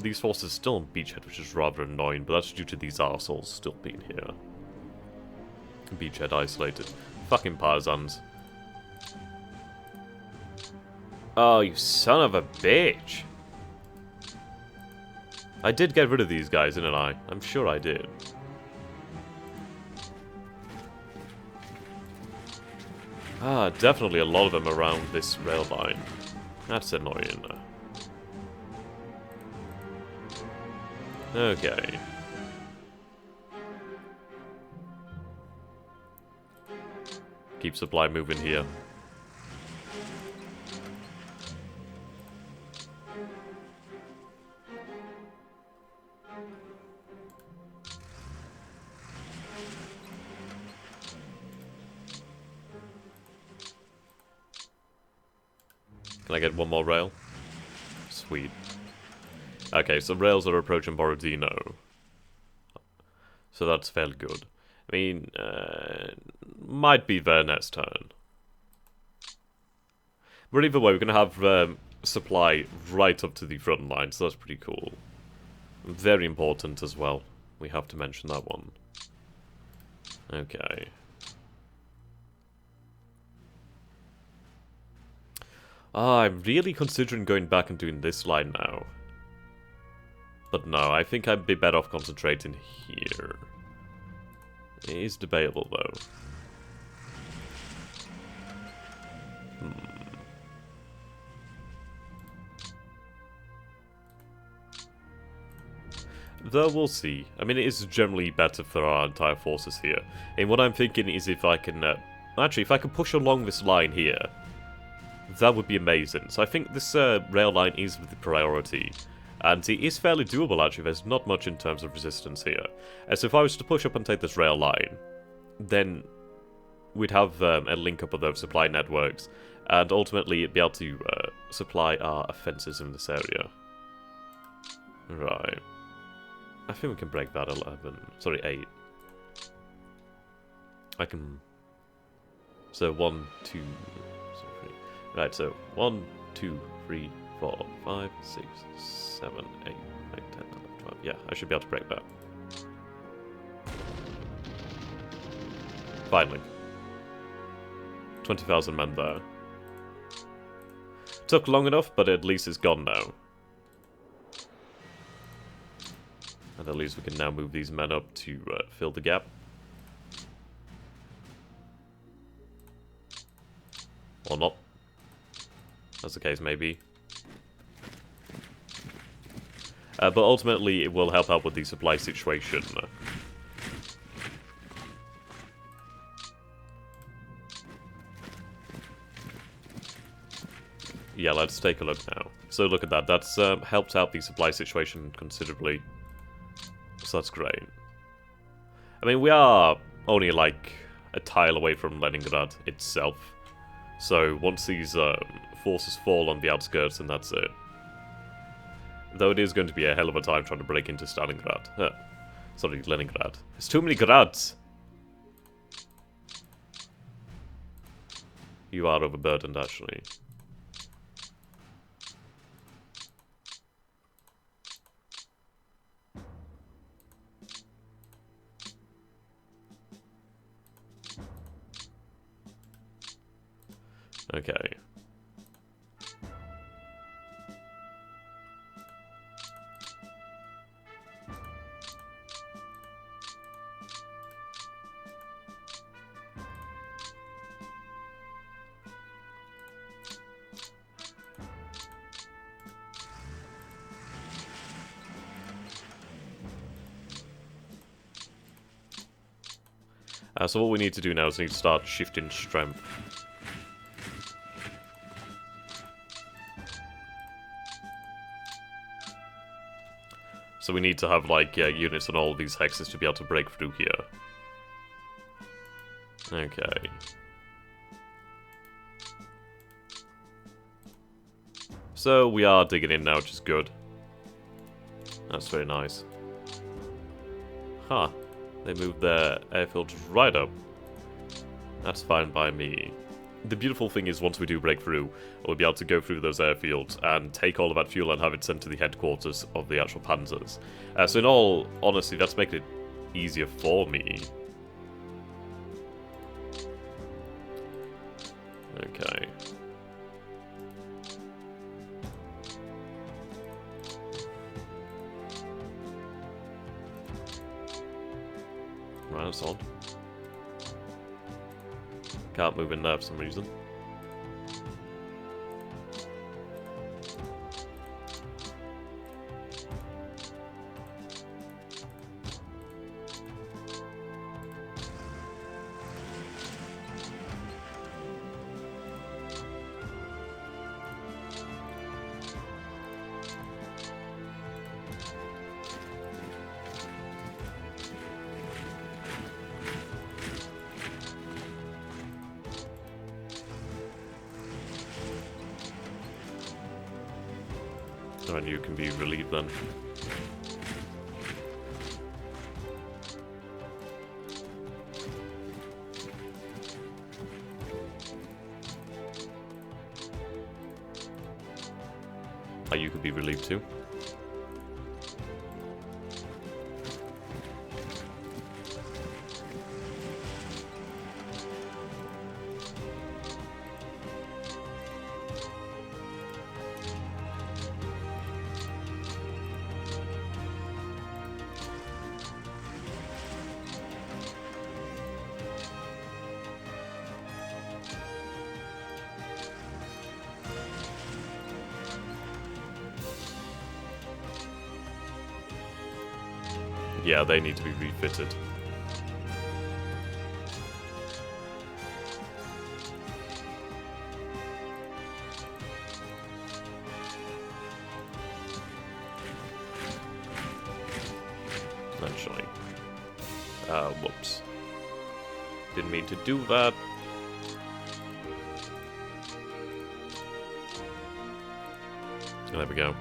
These forces are still on Beachhead, which is rather annoying, but that's due to these arseholes still being here. Beachhead isolated. Fucking Partisans. Oh, you son of a bitch! I did get rid of these guys, didn't I? I'm sure I did. Ah, definitely a lot of them around this rail line. That's annoying. Okay. Keep supply moving here. Can I get one more rail? Sweet. Okay, so rails are approaching Borodino. So that's fairly good. I mean, might be their next turn. But either way, we're going to have supply right up to the front line, so that's pretty cool. Very important as well. We have to mention that one. Okay. I'm really considering going back and doing this line now. But no, I think I'd be better off concentrating here. It is debatable, though. Though we'll see. I mean, it is generally better for our entire forces here. And what I'm thinking is if I can... actually, if I can push along this line here, that would be amazing. So I think this rail line is the priority. And it is fairly doable, actually. There's not much in terms of resistance here. So if I was to push up and take this rail line, then we'd have a link up of those supply networks. And ultimately, be able to supply our offences in this area. Right. I think we can break that 11. Sorry, 8. I can... So 1, 2... 3. Right, so 1, 2, 3, 4, 5, 6, 7, 8, 9, 10, 11, 12. Yeah, I should be able to break that. Finally. 20,000 men there. Took long enough, but at least it's gone now. And at least we can now move these men up to fill the gap. Or not. That's the case, maybe. But ultimately, it will help out with the supply situation. Yeah, let's take a look now. So look at that. That's helped out the supply situation considerably. So that's great. I mean, we are only like a tile away from Leningrad itself. So once these forces fall on the outskirts, then that's it. Though it is going to be a hell of a time trying to break into Stalingrad. Sorry, Leningrad. There's too many grads! You are overburdened, actually. Okay. So what we need to do now is we need to start shifting strength. So we need to have, like, units on all of these hexes to be able to break through here. Okay. So we are digging in now, which is good. That's very nice. Huh. They moved their airfields right up. That's fine by me. The beautiful thing is, once we do break through, we'll be able to go through those airfields and take all of that fuel and have it sent to the headquarters of the actual panzers. So in all honesty, that's making it easier for me. Okay. Right, that's odd. Can't move in there for some reason. And you can be relieved then. You could be relieved too. Yeah, they need to be refitted. Essentially. Whoops. Didn't mean to do that. There we go.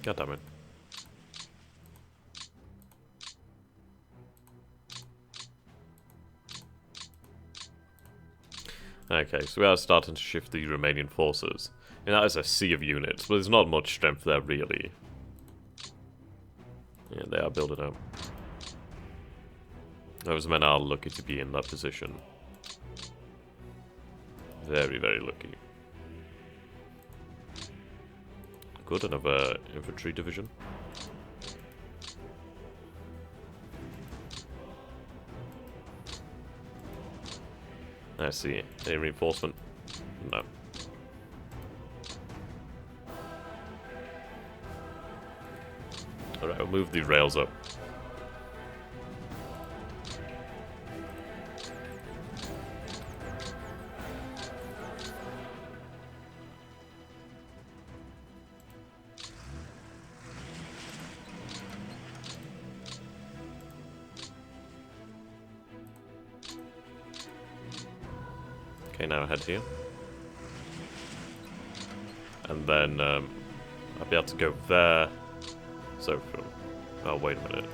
God damn it. Okay, so we are starting to shift the Romanian forces. And that is a sea of units, but there's not much strength there, really. Yeah, they are building up. Those men are lucky to be in that position. Very, very lucky. Good, another infantry division. I see. Any reinforcement? No. Alright, we'll move the rails up. Okay, now head here. And then I'll be able to go there. So from... Oh, wait a minute.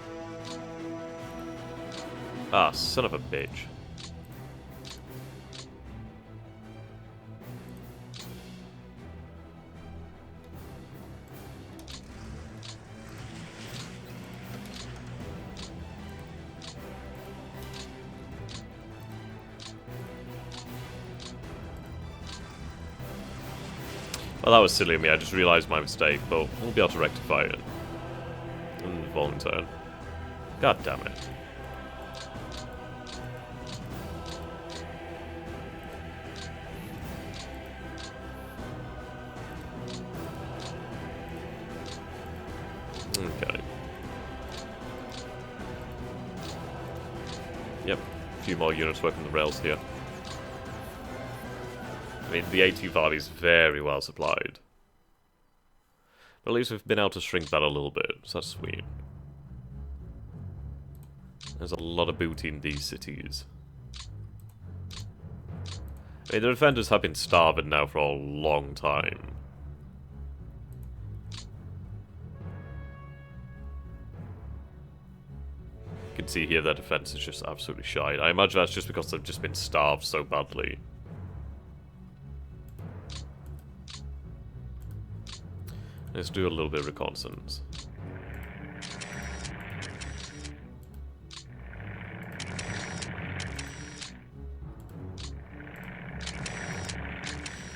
Ah, son of a bitch. Well, that was silly of me. I just realised my mistake, but we'll be able to rectify it. In the following turn. God damn it. Okay. Yep. A few more units working the rails here. I mean, the AT Valley is very well supplied. But at least we've been able to shrink that a little bit, so that's sweet. There's a lot of booty in these cities. I mean, the defenders have been starving now for a long time. You can see here their defense is just absolutely shite. I imagine that's just because they've just been starved so badly. Let's do a little bit of reconnaissance.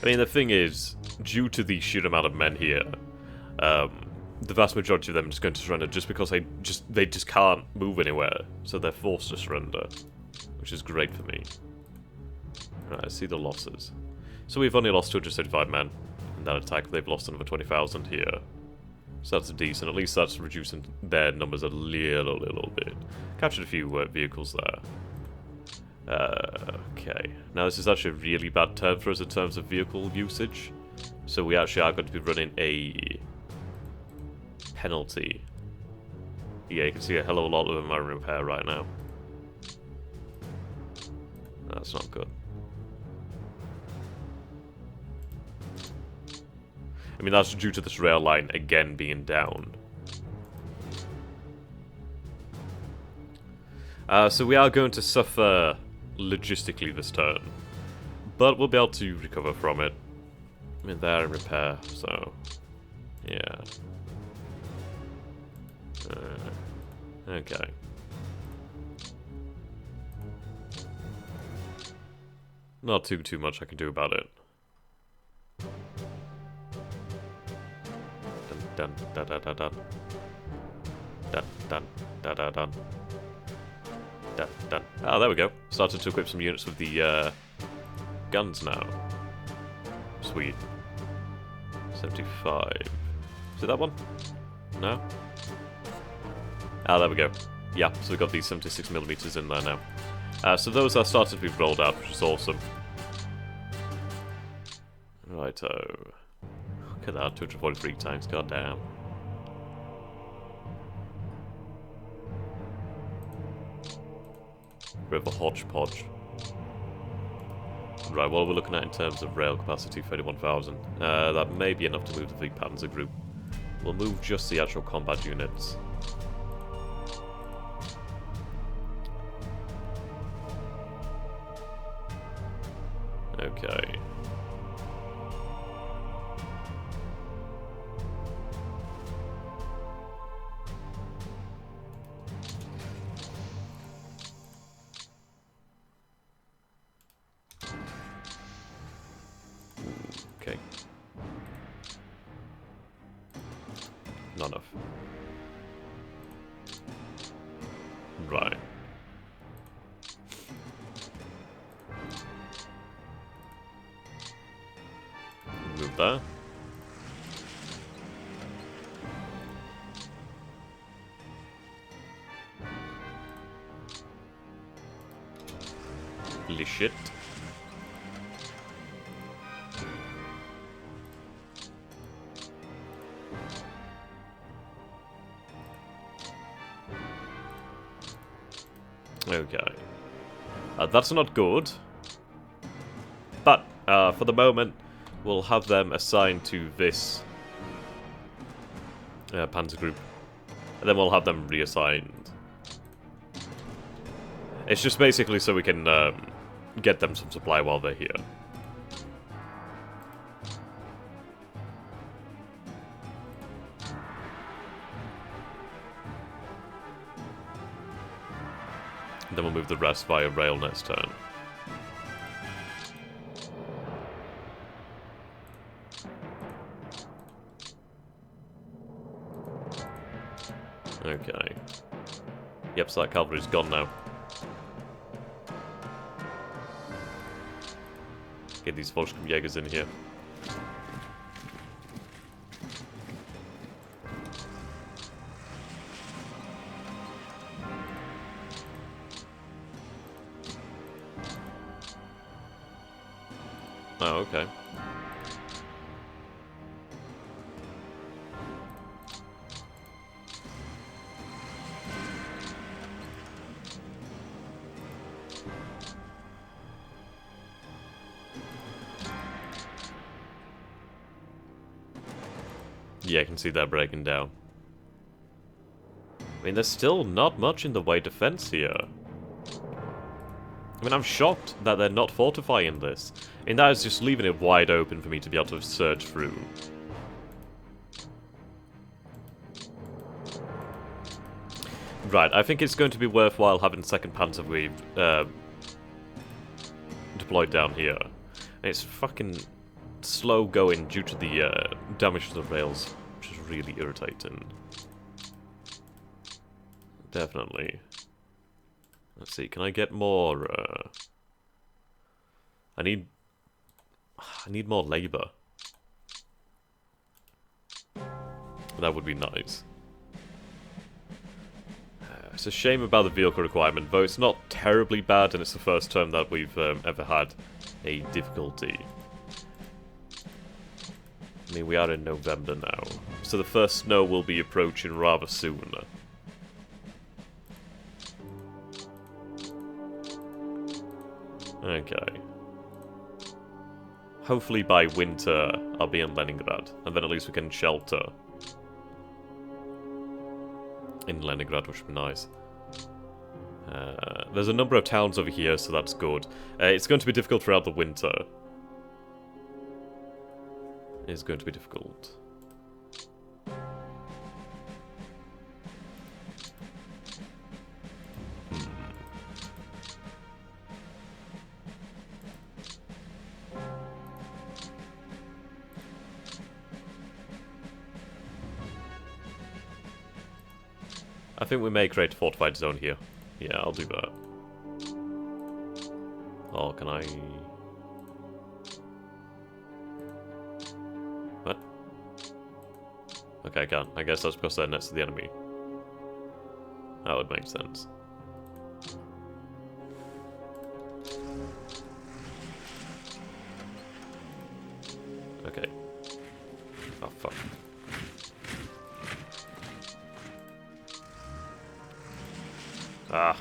I mean, the thing is, due to the sheer amount of men here, the vast majority of them are just going to surrender just because they just can't move anywhere, so they're forced to surrender, which is great for me. Right, I see the losses. So we've only lost 235 men in that attack. They've lost another 20,000 here, so that's decent. At least that's reducing their numbers a little bit. Captured a few vehicles there. Okay. Now this is actually a really bad turn for us in terms of vehicle usage. So we actually are going to be running a penalty. Yeah, you can see a hell of a lot of them are in repair right now. That's not good. I mean, that's due to this rail line again being down. So we are going to suffer logistically this turn, but we'll be able to recover from it. I mean, they're in repair, so yeah. Okay. Not too much I can do about it. Dun dun dun dun dun dun dun dun dun dun. Done. Oh, there we go. Started to equip some units with the guns now. Sweet. 75. Is it that one? No? Ah, there we go. Yeah, so we've got these 76mm in there now. So those are starting to be rolled out, which is awesome. Righto. Look at that, 243 tanks, goddamn. Bit of a hodgepodge. Right, what are we looking at in terms of rail capacity? 31,000. That may be enough to move the Panzer group. We'll move just the actual combat units. Okay. Okay. Not enough. Right. Move that. Holy shit. Okay. That's not good. For the moment, we'll have them assigned to this panzer group. And then we'll have them reassigned. It's just basically so we can get them some supply while they're here. Then we'll move the rest via rail next turn. Okay. Yep, so that cavalry's gone now. Get these Volkskamjägers in here. Oh, okay. Yeah, I can see that breaking down. I mean, there's still not much in the way of defense here. I mean, I'm shocked that they're not fortifying this. And that is just leaving it wide open for me to be able to search through. Right, I think it's going to be worthwhile having 2nd Panzer Wave deployed down here. And it's fucking slow going due to the damage to the rails, which is really irritating. Definitely. Let's see, can I get more, I need more labor. That would be nice. It's a shame about the vehicle requirement, though it's not terribly bad, and it's the first term that we've ever had a difficulty. I mean, we are in November now, so the first snow will be approaching rather soon. Okay. Hopefully by winter I'll be in Leningrad, and then at least we can shelter in Leningrad, which would be nice. There's a number of towns over here, so that's good. It's going to be difficult throughout the winter. It's going to be difficult. I think we may create a fortified zone here. Yeah, I'll do that. Oh, can I... What? Okay, I can. I guess that's because they're next to the enemy. That would make sense. Okay. Oh, fuck. Ah.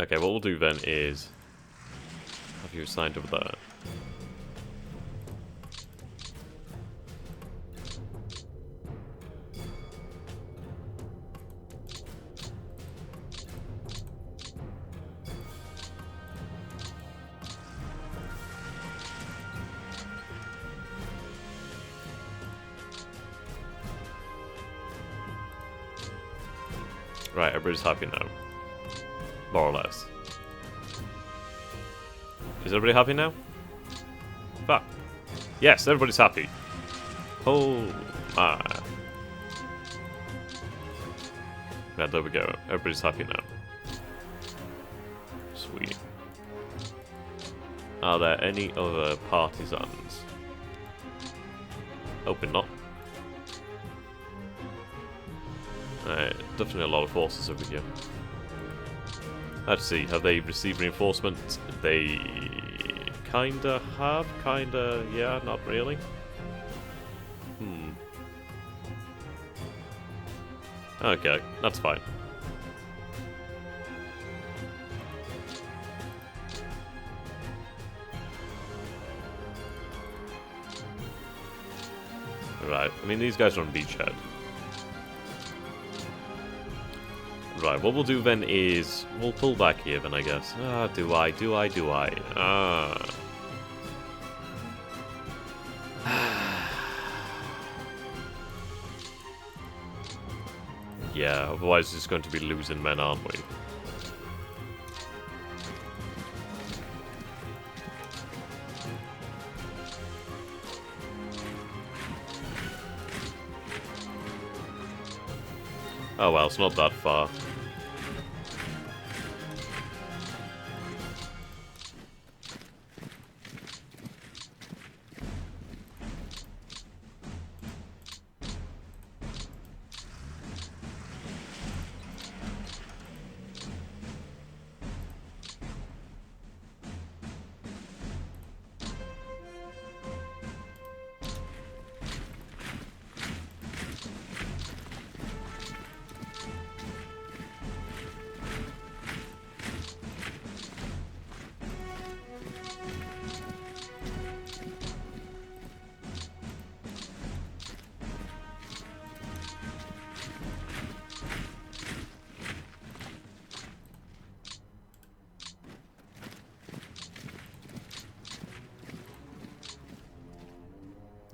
Okay, what we'll do then is have you assigned over there. Right, everybody's happy now. More or less. Is everybody happy now? Fuck. Yes, everybody's happy. Oh my. Yeah, there we go. Everybody's happy now. Sweet. Are there any other partisans? Hoping not. Definitely a lot of forces over here. Let's see, have they received reinforcement? They kinda have, kinda, yeah, not really. Okay, that's fine. Right, I mean, these guys are on Beachhead. Right, what we'll do then is, we'll pull back here then, I guess. Do I? Yeah, otherwise it's just going to be losing men, aren't we? Oh well, it's not that far.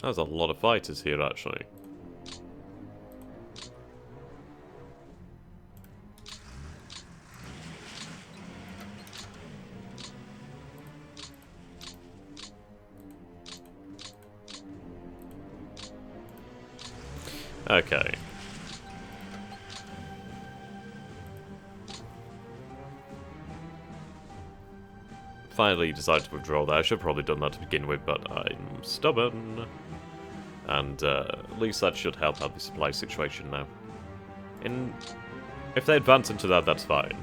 There's a lot of fighters here, actually. Okay. Finally decided to withdraw there. I should have probably done that to begin with, but I'm stubborn. And at least that should help out the supply situation now. If they advance into that, that's fine.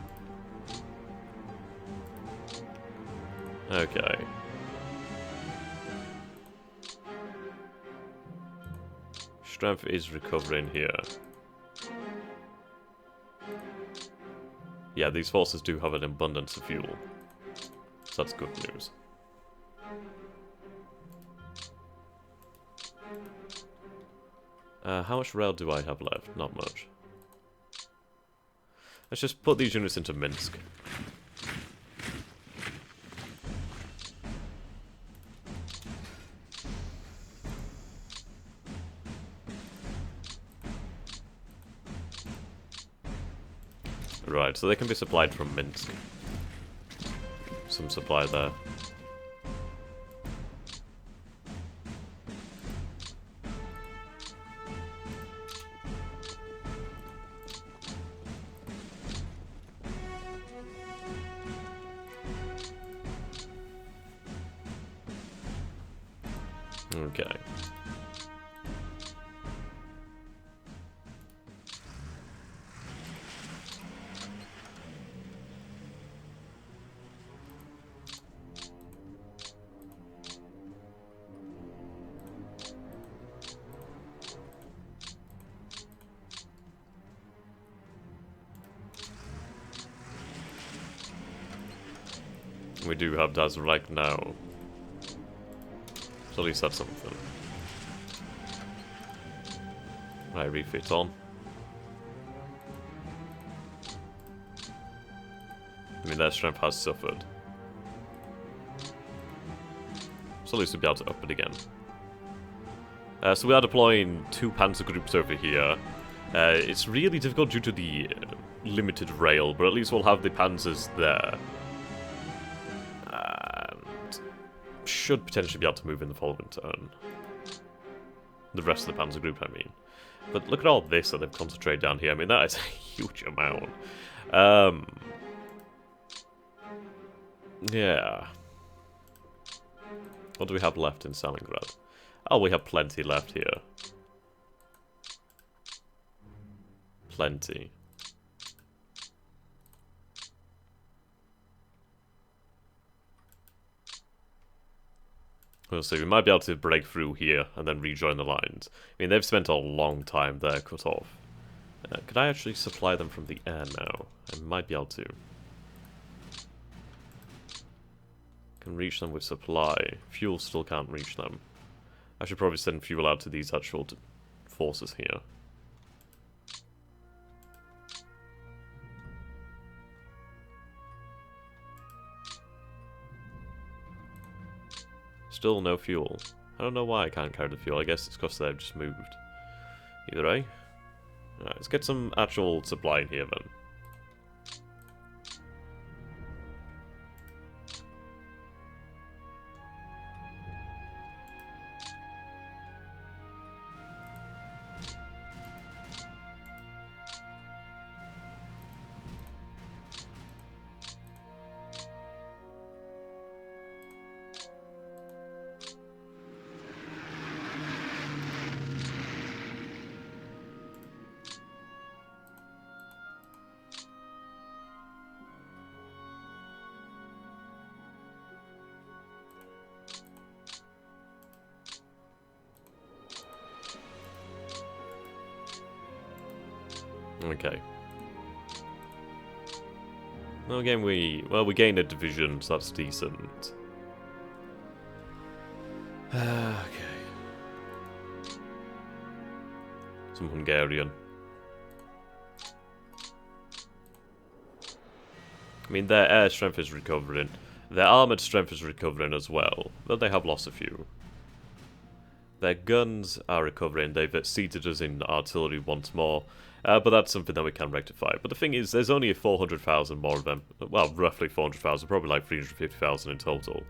Okay. Strength is recovering here. Yeah, these forces do have an abundance of fuel. So that's good news. How much rail do I have left? Not much. Let's just put these units into Minsk. Right, so they can be supplied from Minsk. Some supply there. Okay. We do have that right now. So at least that's something. Right, refit on. I mean, their strength has suffered. So at least we'll be able to up it again. So we are deploying 2 panzer groups over here. It's really difficult due to the limited rail, but at least we'll have the panzers there. And should potentially be able to move in the following turn. The rest of the panzer group, I mean. But look at all this that they've concentrated down here. I mean, that is a huge amount. Yeah. What do we have left in Leningrad? Oh, we have plenty left here. Plenty. We'll see. We might be able to break through here and then rejoin the lines. I mean, they've spent a long time there cut off. Could I actually supply them from the air now? I might be able to. Can reach them with supply. Fuel still can't reach them. I should probably send fuel out to these actual forces here. Still no fuel. I don't know why I can't carry the fuel. I guess it's because they've just moved. Either way. Alright, let's get some actual supply in here then. Okay. Well, again, we gained a division, so that's decent. Okay. Some Hungarian. I mean, their air strength is recovering. Their armoured strength is recovering as well, though they have lost a few. Their guns are recovering. They've exceeded us in artillery once more. But that's something that we can rectify. But the thing is, there's only 400,000 more of them. Well, roughly 400,000, probably like 350,000 in total.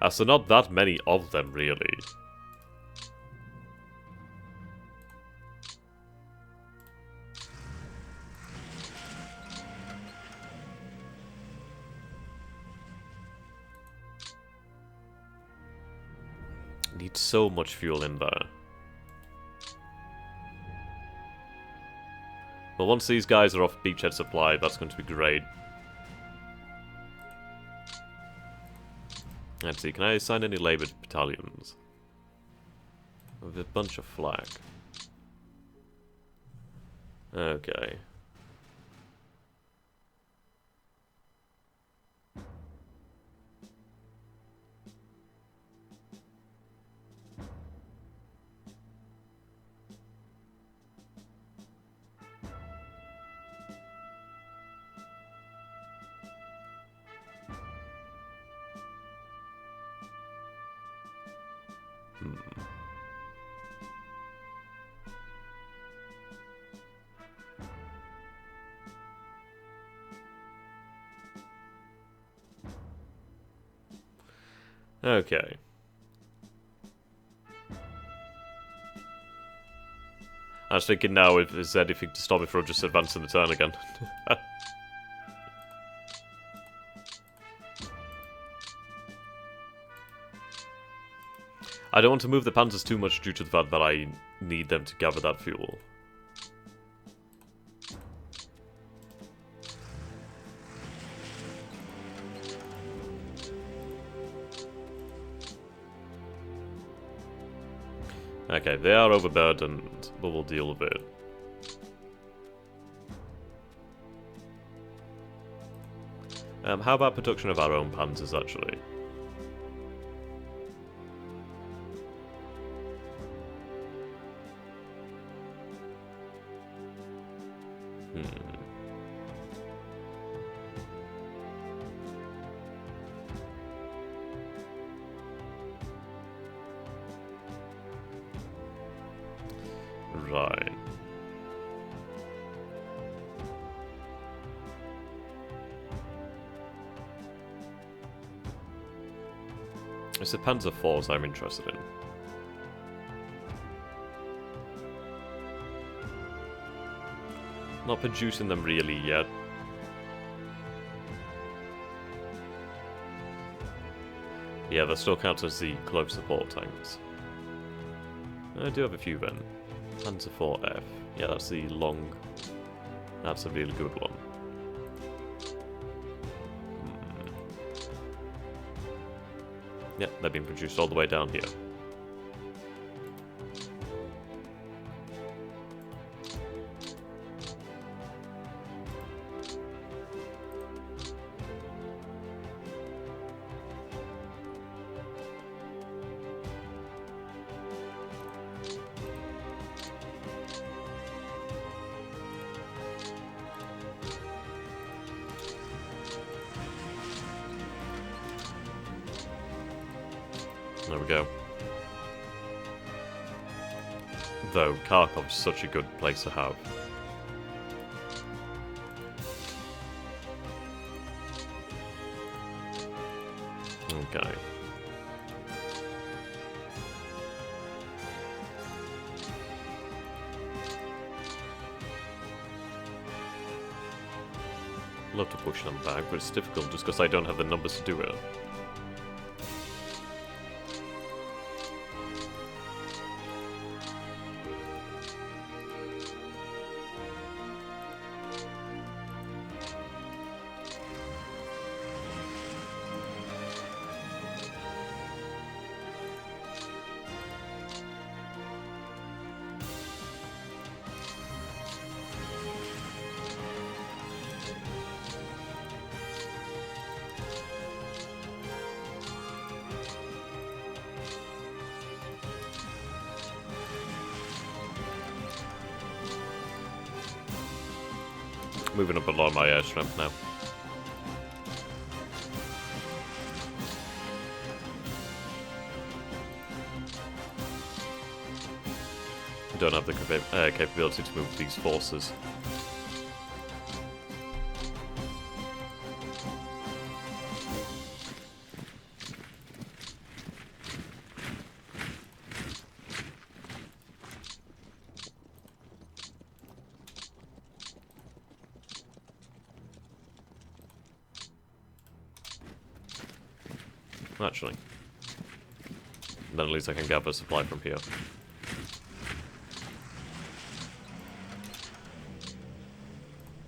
So not that many of them, really. Need so much fuel in there. But once these guys are off Beachhead supply, that's going to be great. Let's see, can I assign any laboured battalions? With a bunch of flak. Okay. Okay. I was thinking now if there's anything to stop me from just advancing the turn again. I don't want to move the panzers too much due to the fact that I need them to gather that fuel. Okay, they are overburdened, but we'll deal with it. How about production of our own panzers, actually? Right. It's the Panzer IVs I'm interested in. Not producing them really yet. Yeah, that still counts as the close support tanks. I do have a few then. Panzer IV-F. Yeah, that's the long... That's a really good one. Yeah, they're being produced all the way down here. There we go. Though, Kharkov's such a good place to have. Okay. Love to push them back, but it's difficult just because I don't have the numbers to do it. Moving up a lot of my air strength now. I don't have the capability to move these forces. Actually. Then at least I can gather supply from here.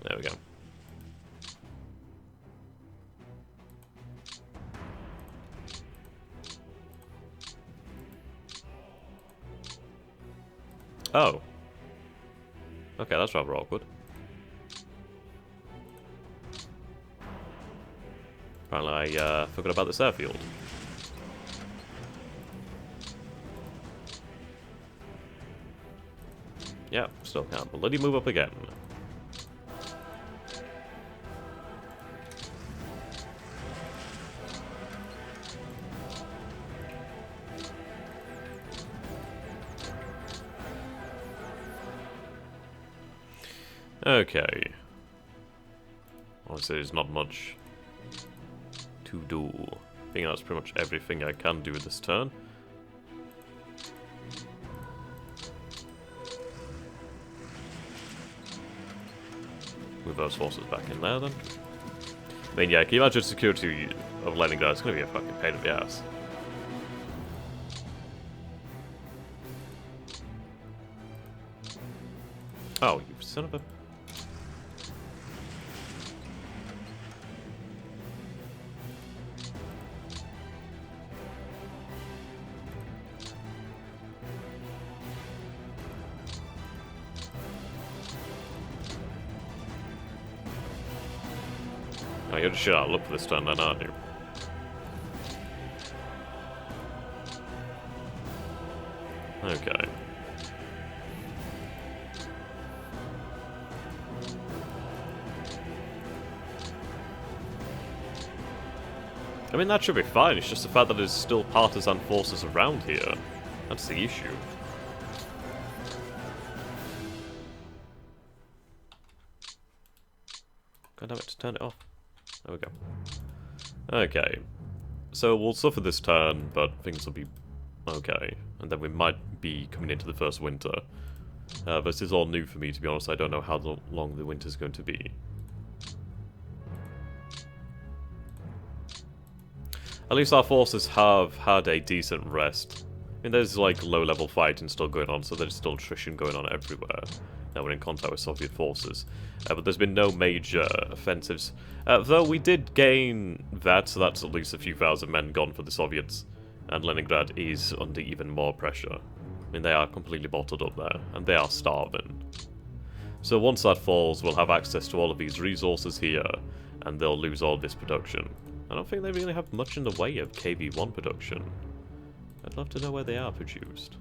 There we go. Oh. Okay, that's rather awkward. Apparently I forgot about this airfield. Yeah, still can't. But let him move up again. Okay. Honestly, there's not much to do. I think that's pretty much everything I can do this turn. Move those forces back in there then. I mean, yeah, can you imagine security of Leningrad? It's going to be a fucking pain in the ass. Oh, you son of a... Oh, you're just shit out of luck for this turn then, aren't you? Okay. I mean, that should be fine, it's just the fact that there's still partisan forces around here. That's the issue. God damn it, to turn it off. There we go. Okay. So we'll suffer this turn, but things will be okay. And then we might be coming into the first winter. This is all new for me, to be honest. I don't know how long the winter's going to be. At least our forces have had a decent rest. I mean, there's like low-level fighting still going on, so there's still attrition going on everywhere. Now we're in contact with Soviet forces. But there's been no major offensives. Though we did gain that, so that's at least a few thousand men gone for the Soviets. And Leningrad is under even more pressure. I mean, they are completely bottled up there, and they are starving. So once that falls, we'll have access to all of these resources here, and they'll lose all this production. I don't think they really have much in the way of KV-1 production. I'd love to know where they are produced.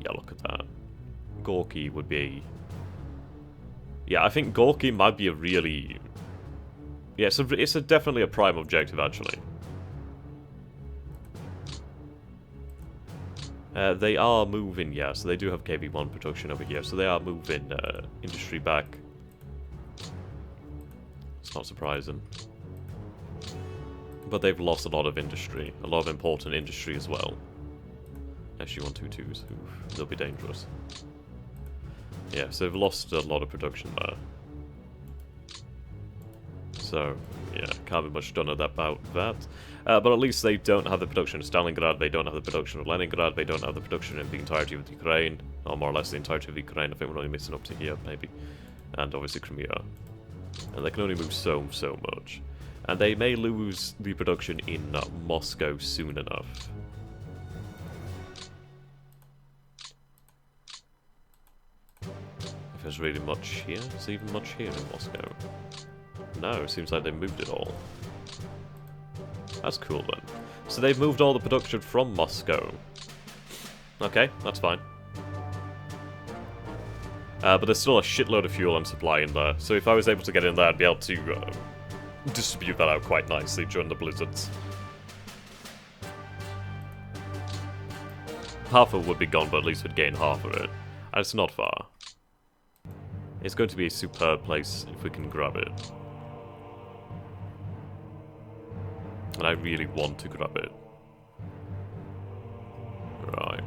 Yeah, look at that. Gorky would be... Yeah, I think Gorky might be a really... Yeah, it's definitely a prime objective, actually. They are moving, yeah, so they do have KV-1 production over here, so they are moving industry back. It's not surprising. But they've lost a lot of industry, a lot of important industry as well. SU-122s, they'll be dangerous. Yeah, so they've lost a lot of production there. So, yeah, can't be much done about that. But at least they don't have the production of Stalingrad, they don't have the production of Leningrad, they don't have the production of the entirety of the Ukraine, or more or less the entirety of the Ukraine. I think we're only missing up to here, maybe. And obviously Crimea. And they can only move so much. And they may lose the production in Moscow soon enough. If there's really much here, is there even much here in Moscow? No, it seems like they moved it all. That's cool then. So they've moved all the production from Moscow. Okay, that's fine. But there's still a shitload of fuel and supply in there. So if I was able to get in there, I'd be able to distribute that out quite nicely during the blizzards. Half of it would be gone, but at least we'd gain half of it. And it's not far. It's going to be a superb place if we can grab it. And I really want to grab it. Right.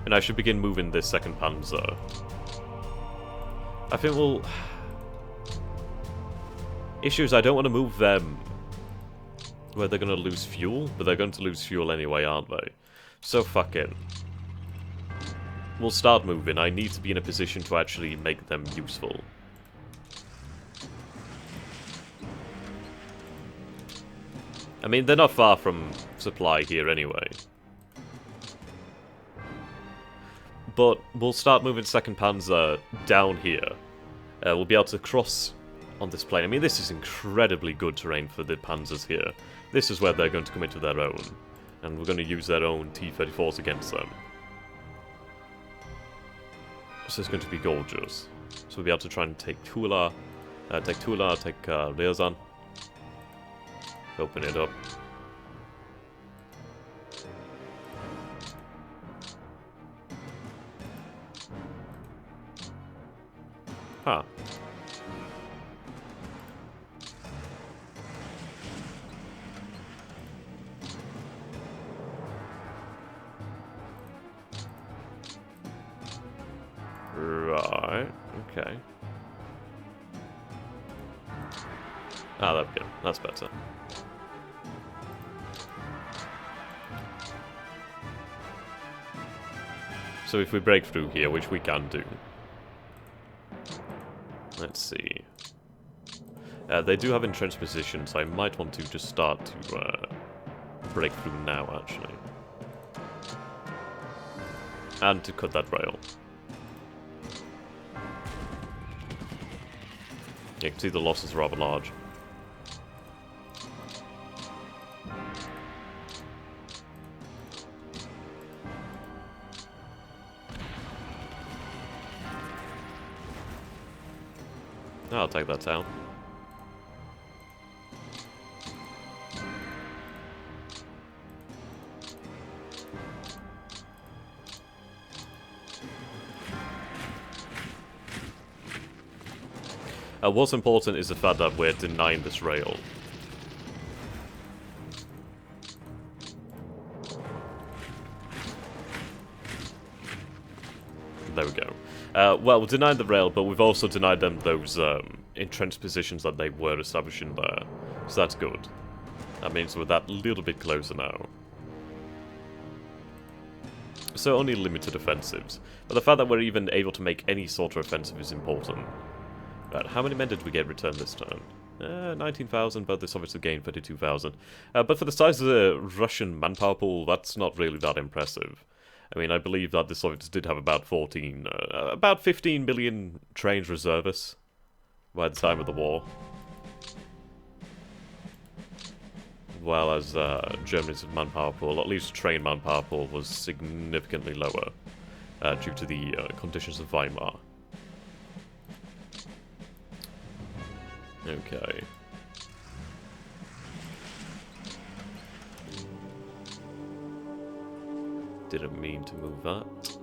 And I should begin moving this second panzer. I think we'll... Issue is I don't want to move them where they're going to lose fuel, but they're going to lose fuel anyway, aren't they? So fuck it. We'll start moving. I need to be in a position to actually make them useful. I mean, they're not far from supply here anyway. But we'll start moving 2nd Panzer down here. We'll be able to cross on this plane. I mean, this is incredibly good terrain for the Panzers here. This is where they're going to come into their own. And we're going to use their own T-34s against them. This is going to be gorgeous. So we'll be able to try and take Tula, take Ryazan. Open it up. Huh. Right, okay. Ah, there we go. That's better. So if we break through here, which we can do. Let's see. They do have entrenched positions, so I might want to just start to break through now, actually. And to cut that rail. You can see the losses are rather large. I'll take that down. What's important is the fact that we're denying this rail. There we go. Well, we denied the rail, but we've also denied them those entrenched positions that they were establishing there. So that's good. That means we're that little bit closer now. So only limited offensives. But the fact that we're even able to make any sort of offensive is important. Right, how many men did we get returned this turn? 19,000, but the Soviets have gained 32,000. But for the size of the Russian manpower pool, that's not really that impressive. I mean, I believe that the Soviets did have about 15 million trained reservists by the time of the war. While as Germany's manpower pool, at least trained manpower pool, was significantly lower due to the conditions of Weimar. Okay. Didn't mean to move that.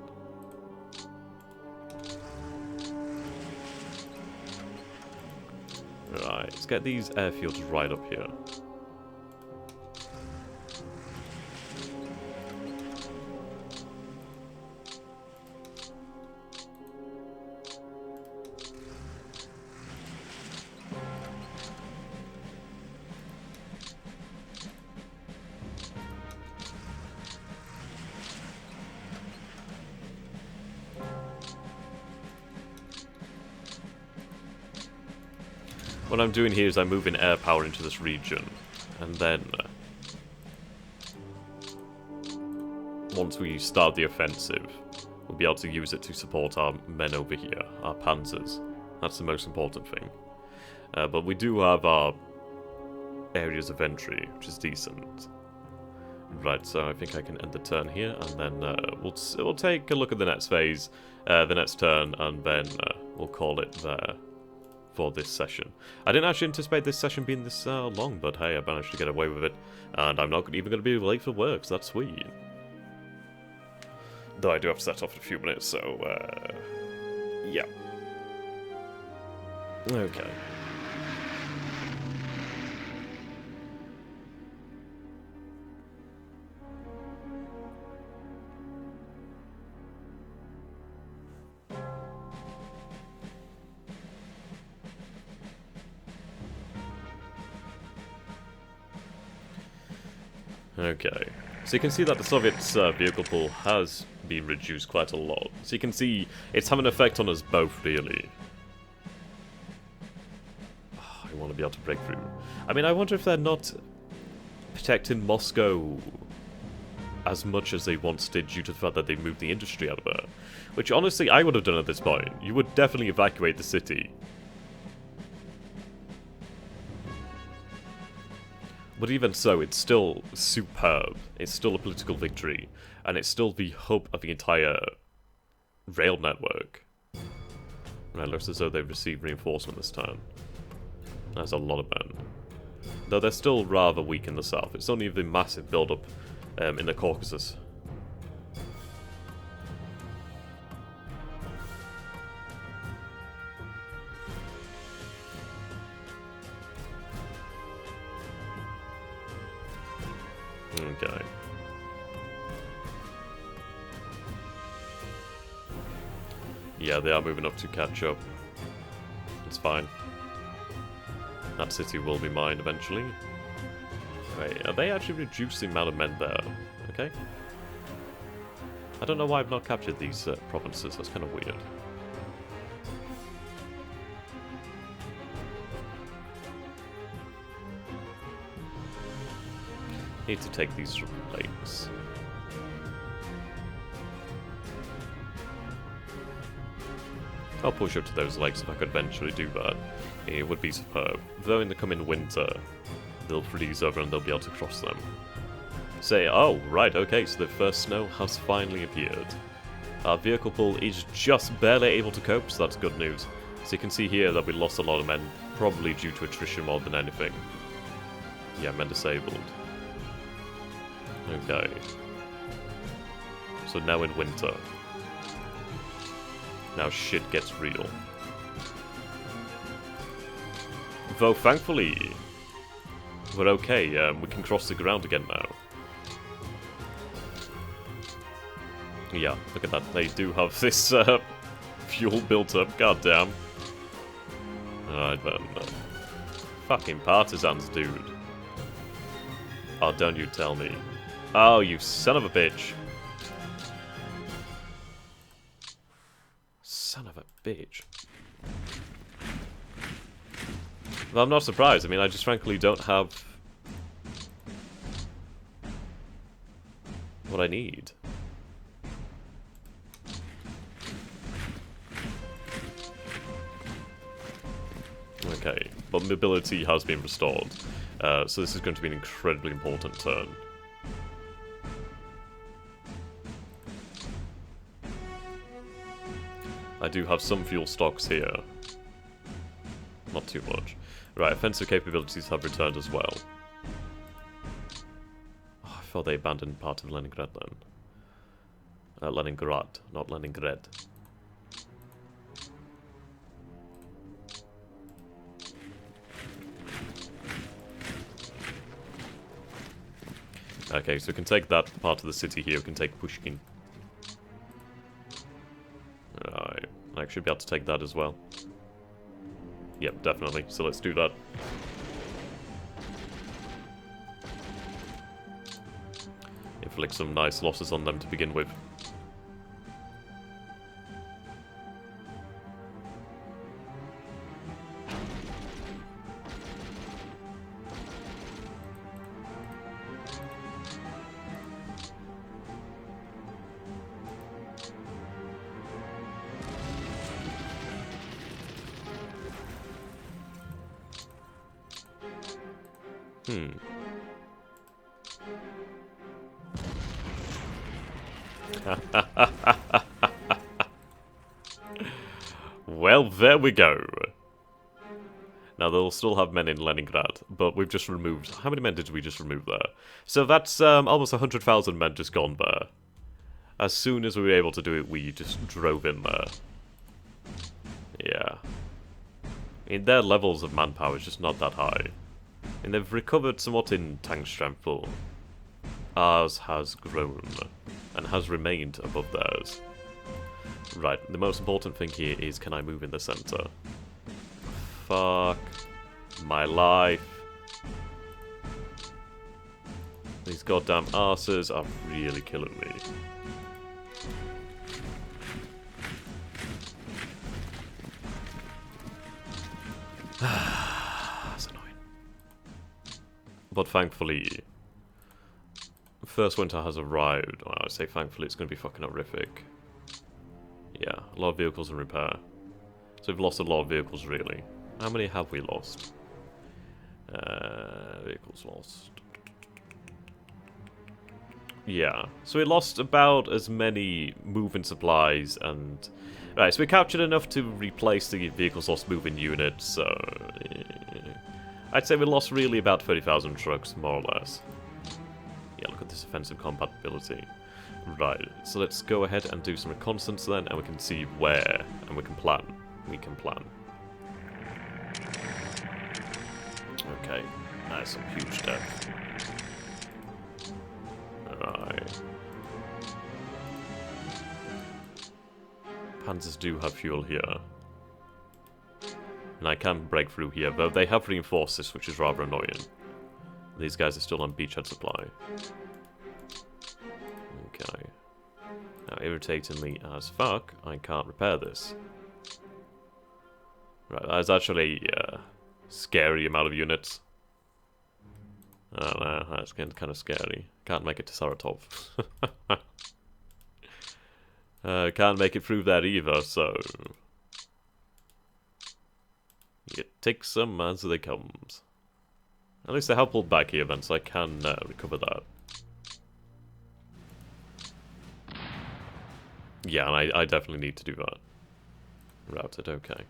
Right, let's get these airfields right up here. What I'm doing here is I'm moving air power into this region, and then once we start the offensive, we'll be able to use it to support our men over here, our panzers. That's the most important thing. But we do have our areas of entry, which is decent. Right, so I think I can end the turn here, and then we'll take a look at the next phase, the next turn, and then we'll call it there for this session. I didn't actually anticipate this session being this long, but hey, I managed to get away with it, and I'm not even going to be late for work, so that's sweet. Though I do have to set off in a few minutes, so, yeah. Okay. Okay, so you can see that the Soviets' vehicle pool has been reduced quite a lot. So you can see it's having an effect on us both, really. Oh, I want to be able to break through. I mean, I wonder if they're not protecting Moscow as much as they once did due to the fact that they moved the industry out of there. Which, honestly, I would have done at this point. You would definitely evacuate the city. But even so, it's still superb. It's still a political victory. And it's still the hub of the entire rail network. And it looks as though they've received reinforcement this time. That's a lot of men. Though they're still rather weak in the south. It's only the massive build-up in the Caucasus. Okay. Yeah, they are moving up to catch up. It's fine. That city will be mine eventually. Wait, are they actually reducing the amount of men there? Okay. I don't know why I've not captured these provinces. That's kind of weird. Need to take these lakes. I'll push up to those lakes if I could eventually do that. It would be superb. Though in the coming winter, they'll freeze over and they'll be able to cross them. Say, oh, right, okay, so the first snow has finally appeared. Our vehicle pool is just barely able to cope, so that's good news. So you can see here that we lost a lot of men, probably due to attrition more than anything. Yeah, men disabled. Okay. So now in winter. Now shit gets real. Though, thankfully, we're okay. We can cross the ground again now. Yeah, look at that. They do have this fuel built up. Goddamn. Alright then. Fucking partisans, dude. Oh, don't you tell me. Oh, you son of a bitch. Son of a bitch. Well, I'm not surprised. I mean, I just frankly don't have what I need. Okay, but mobility has been restored. So this is going to be an incredibly important turn. I do have some fuel stocks here. Not too much. Right, offensive capabilities have returned as well. Oh, I thought they abandoned part of Leningrad then. Leningrad, not Leningrad. Okay, so we can take that part of the city here, we can take Pushkin. Right, I should be able to take that as well. Yep, definitely, so let's do that. Inflict some nice losses on them to begin with. Well, there we go. Now, they'll still have men in Leningrad, but we've just removed... How many men did we just remove there? So that's almost 100,000 men just gone there. As soon as we were able to do it, we just drove in there. Yeah. I mean, their levels of manpower is just not that high. And they've recovered somewhat in tank strength, but ours has grown and has remained above theirs. Right, the most important thing here is, can I move in the center? Fuck my life. These goddamn arses are really killing me. That's annoying. But thankfully, first winter has arrived. Well, I say thankfully, it's going to be fucking horrific. Yeah, a lot of vehicles in repair. So we've lost a lot of vehicles, really. How many have we lost? Vehicles lost. Yeah, so we lost about as many moving supplies and... Right, so we captured enough to replace the vehicles lost moving units, so... I'd say we lost really about 30,000 trucks, more or less. Yeah, look at this offensive combat ability. Right, so let's go ahead and do some reconnaissance then, and we can see where, and we can plan. We can plan. Okay, that's some huge depth. Right. Panzers do have fuel here. And I can break through here, though they have reinforced this, which is rather annoying. These guys are still on beachhead supply. Okay. Now, irritatingly as fuck, I can't repair this. Right, that's actually a scary amount of units. I don't know, that's getting kind of scary. Can't make it to Saratov. Can't make it through there either, so... You take some as they comes. At least they have pulled back here then, so I can recover that. Yeah, and I definitely need to do that. Routed, okay.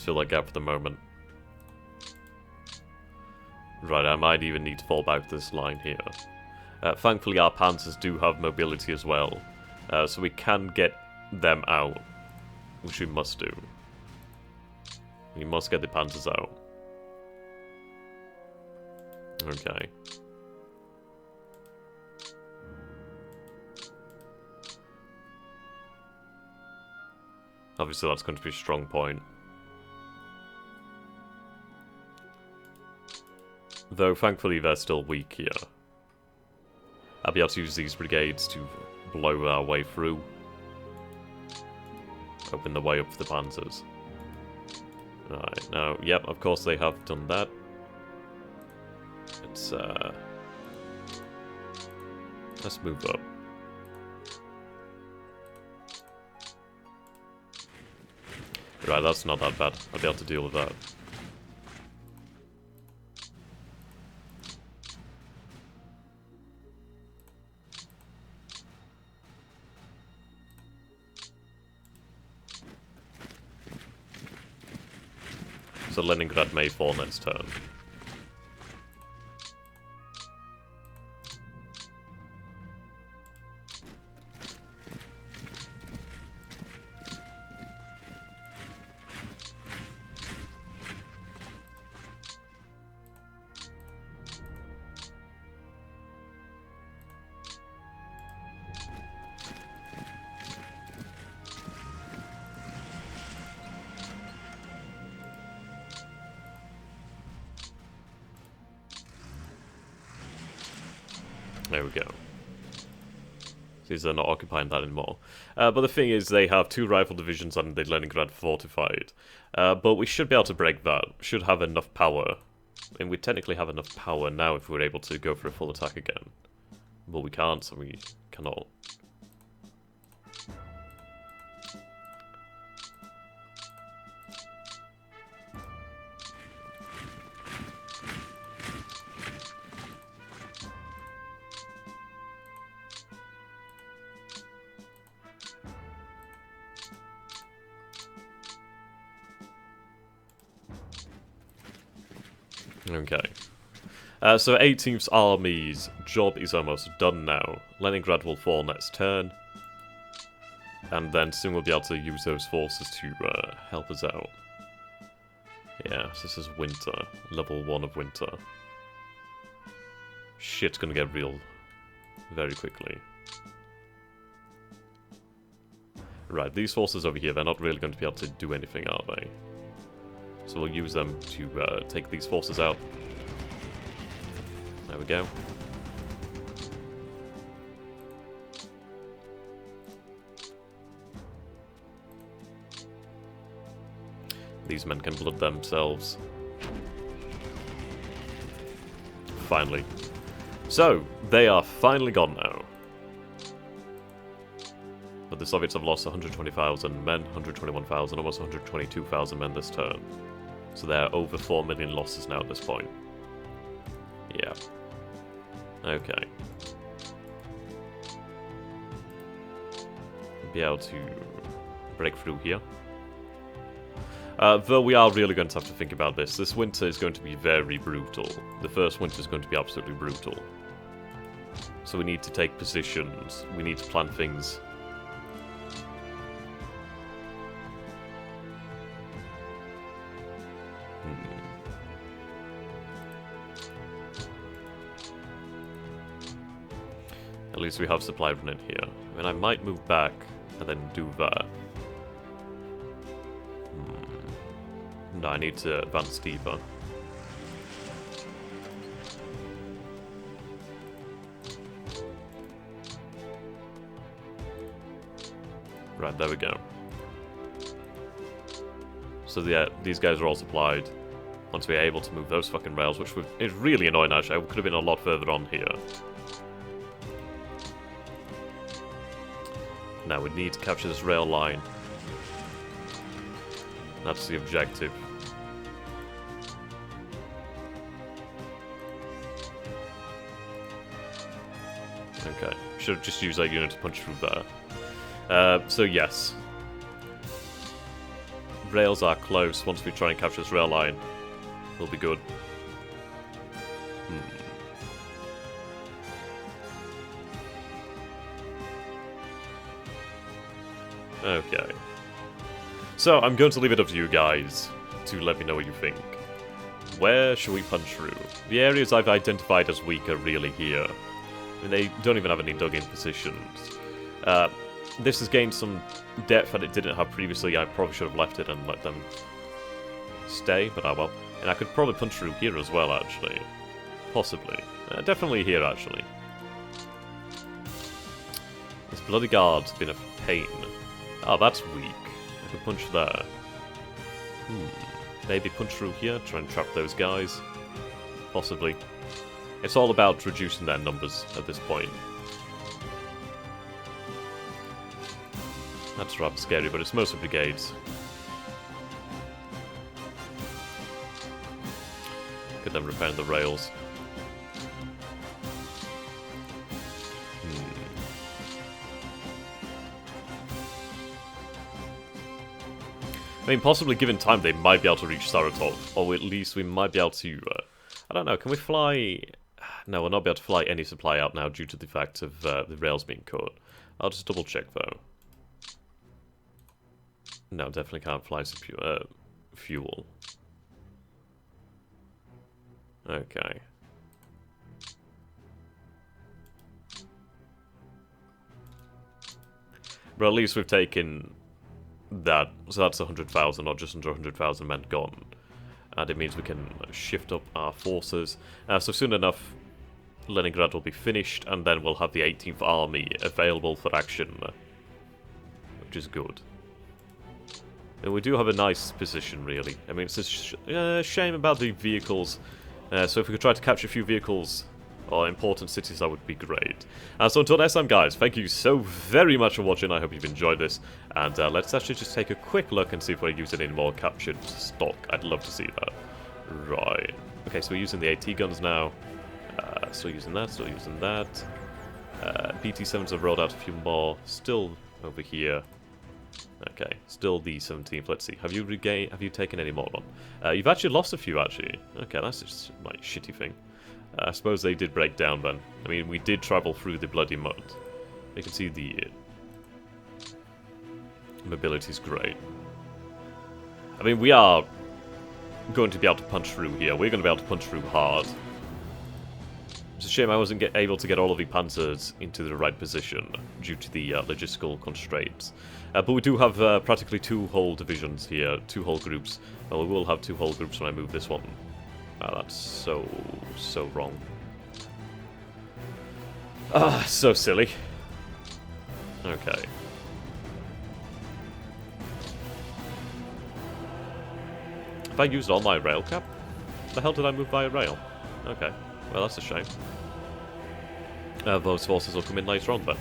just fill that gap for the moment. Right, I might even need to fall back this line here. Thankfully, our panzers do have mobility as well, so we can get them out, which we must do. We must get the panzers out. Okay. Obviously, that's going to be a strong point. Though, thankfully, they're still weak here. I'll be able to use these brigades to blow our way through. Open the way up for the panzers. Right, now, yep, of course they have done that. Let's move up. Right, that's not that bad. I'll be able to deal with that. So Leningrad may fall next turn. There we go. Since they're not occupying that anymore. But the thing is, they have 2 rifle divisions and the Leningrad fortified. But we should be able to break that. Should have enough power. And we technically have enough power now if we're able to go for a full attack again. But we can't, so we cannot. Okay. So 18th Army's job is almost done now. Leningrad will fall next turn. And then soon we'll be able to use those forces to help us out. Yeah, so this is winter. Level 1 of winter. Shit's gonna get real very quickly. Right, these forces over here, they're not really going to be able to do anything, are they? So we'll use them to take these forces out. There we go. These men can blood themselves. Finally. So, they are finally gone now. But the Soviets have lost 120,000 men, 121,000, almost 122,000 men this turn. So they're over 4 million losses now at this point. Yeah. Okay. Be able to break through here. Though we are really going to have to think about this. This winter is going to be very brutal. The first winter is going to be absolutely brutal. So we need to take positions. We need to plan things. At least we have supply run in here. I mean, I might move back and then do that. No, I need to advance deeper. Right, there we go. So yeah, these guys are all supplied. Once we're able to move those fucking rails, which is really annoying actually. I could have been a lot further on here. Now we need to capture this rail line. That's the objective. Okay, should have just used that unit to punch through there. So yes. rails are close. Once we try and capture this rail line, we'll be good. Okay. So, I'm going to leave it up to you guys to let me know what you think. Where should we punch through? The areas I've identified as weak are really here. I mean, they don't even have any dug-in positions. This has gained some depth that it didn't have previously. I probably should have left it and let them stay, but oh well. And I could probably punch through here as well, actually. Possibly. Definitely here, actually. This bloody guard's been a pain. Oh, that's weak. I could punch there. Maybe punch through here, try and trap those guys. Possibly. It's all about reducing their numbers at this point. That's rather scary, but it's mostly brigades. Get them repairing the rails. I mean, possibly given time, they might be able to reach Saratov, or at least we might be able to, I don't know, can we fly? No, we'll not be able to fly any supply out now due to the fact of the rails being cut. I'll just double check, though. No, definitely can't fly fuel. Okay. But at least we've taken that, so that's 100,000 or just under 100,000 men gone. And it means we can shift up our forces. So soon enough, Leningrad will be finished, and then we'll have the 18th Army available for action, which is good. And we do have a nice position, really. I mean, it's a shame about the vehicles. So if we could try to capture a few vehicles or important cities, that would be great. So until next time, guys, thank you so very much for watching. I hope you've enjoyed this. And let's actually just take a quick look and see if we're using any more captured stock. I'd love to see that. Right. Okay, so we're using the AT guns now. Still using that, still using that. BT-7s have rolled out a few more. Still over here. Okay, still the 17th. Let's see. Have you taken any more on? You've actually lost a few, actually. Okay, that's just my shitty thing. I suppose they did break down then. I mean, we did travel through the bloody mud. You can see the mobility's great. I mean, we are going to be able to punch through here. We're going to be able to punch through hard. It's a shame I wasn't able to get all of the panzers into the right position due to the logistical constraints. But we do have practically 2 whole divisions here, 2 whole groups. Well, we will have 2 whole groups when I move this one. That's so wrong. So silly. Okay. Have I used all my rail cap? The hell did I move via rail? Okay. Well, that's a shame. Those forces will come in later on, then.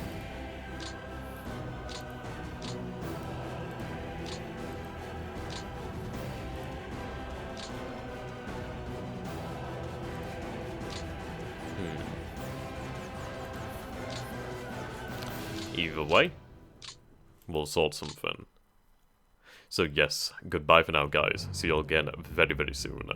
Either way, we'll sort something. So yes, goodbye for now, guys. See you all again very, very soon.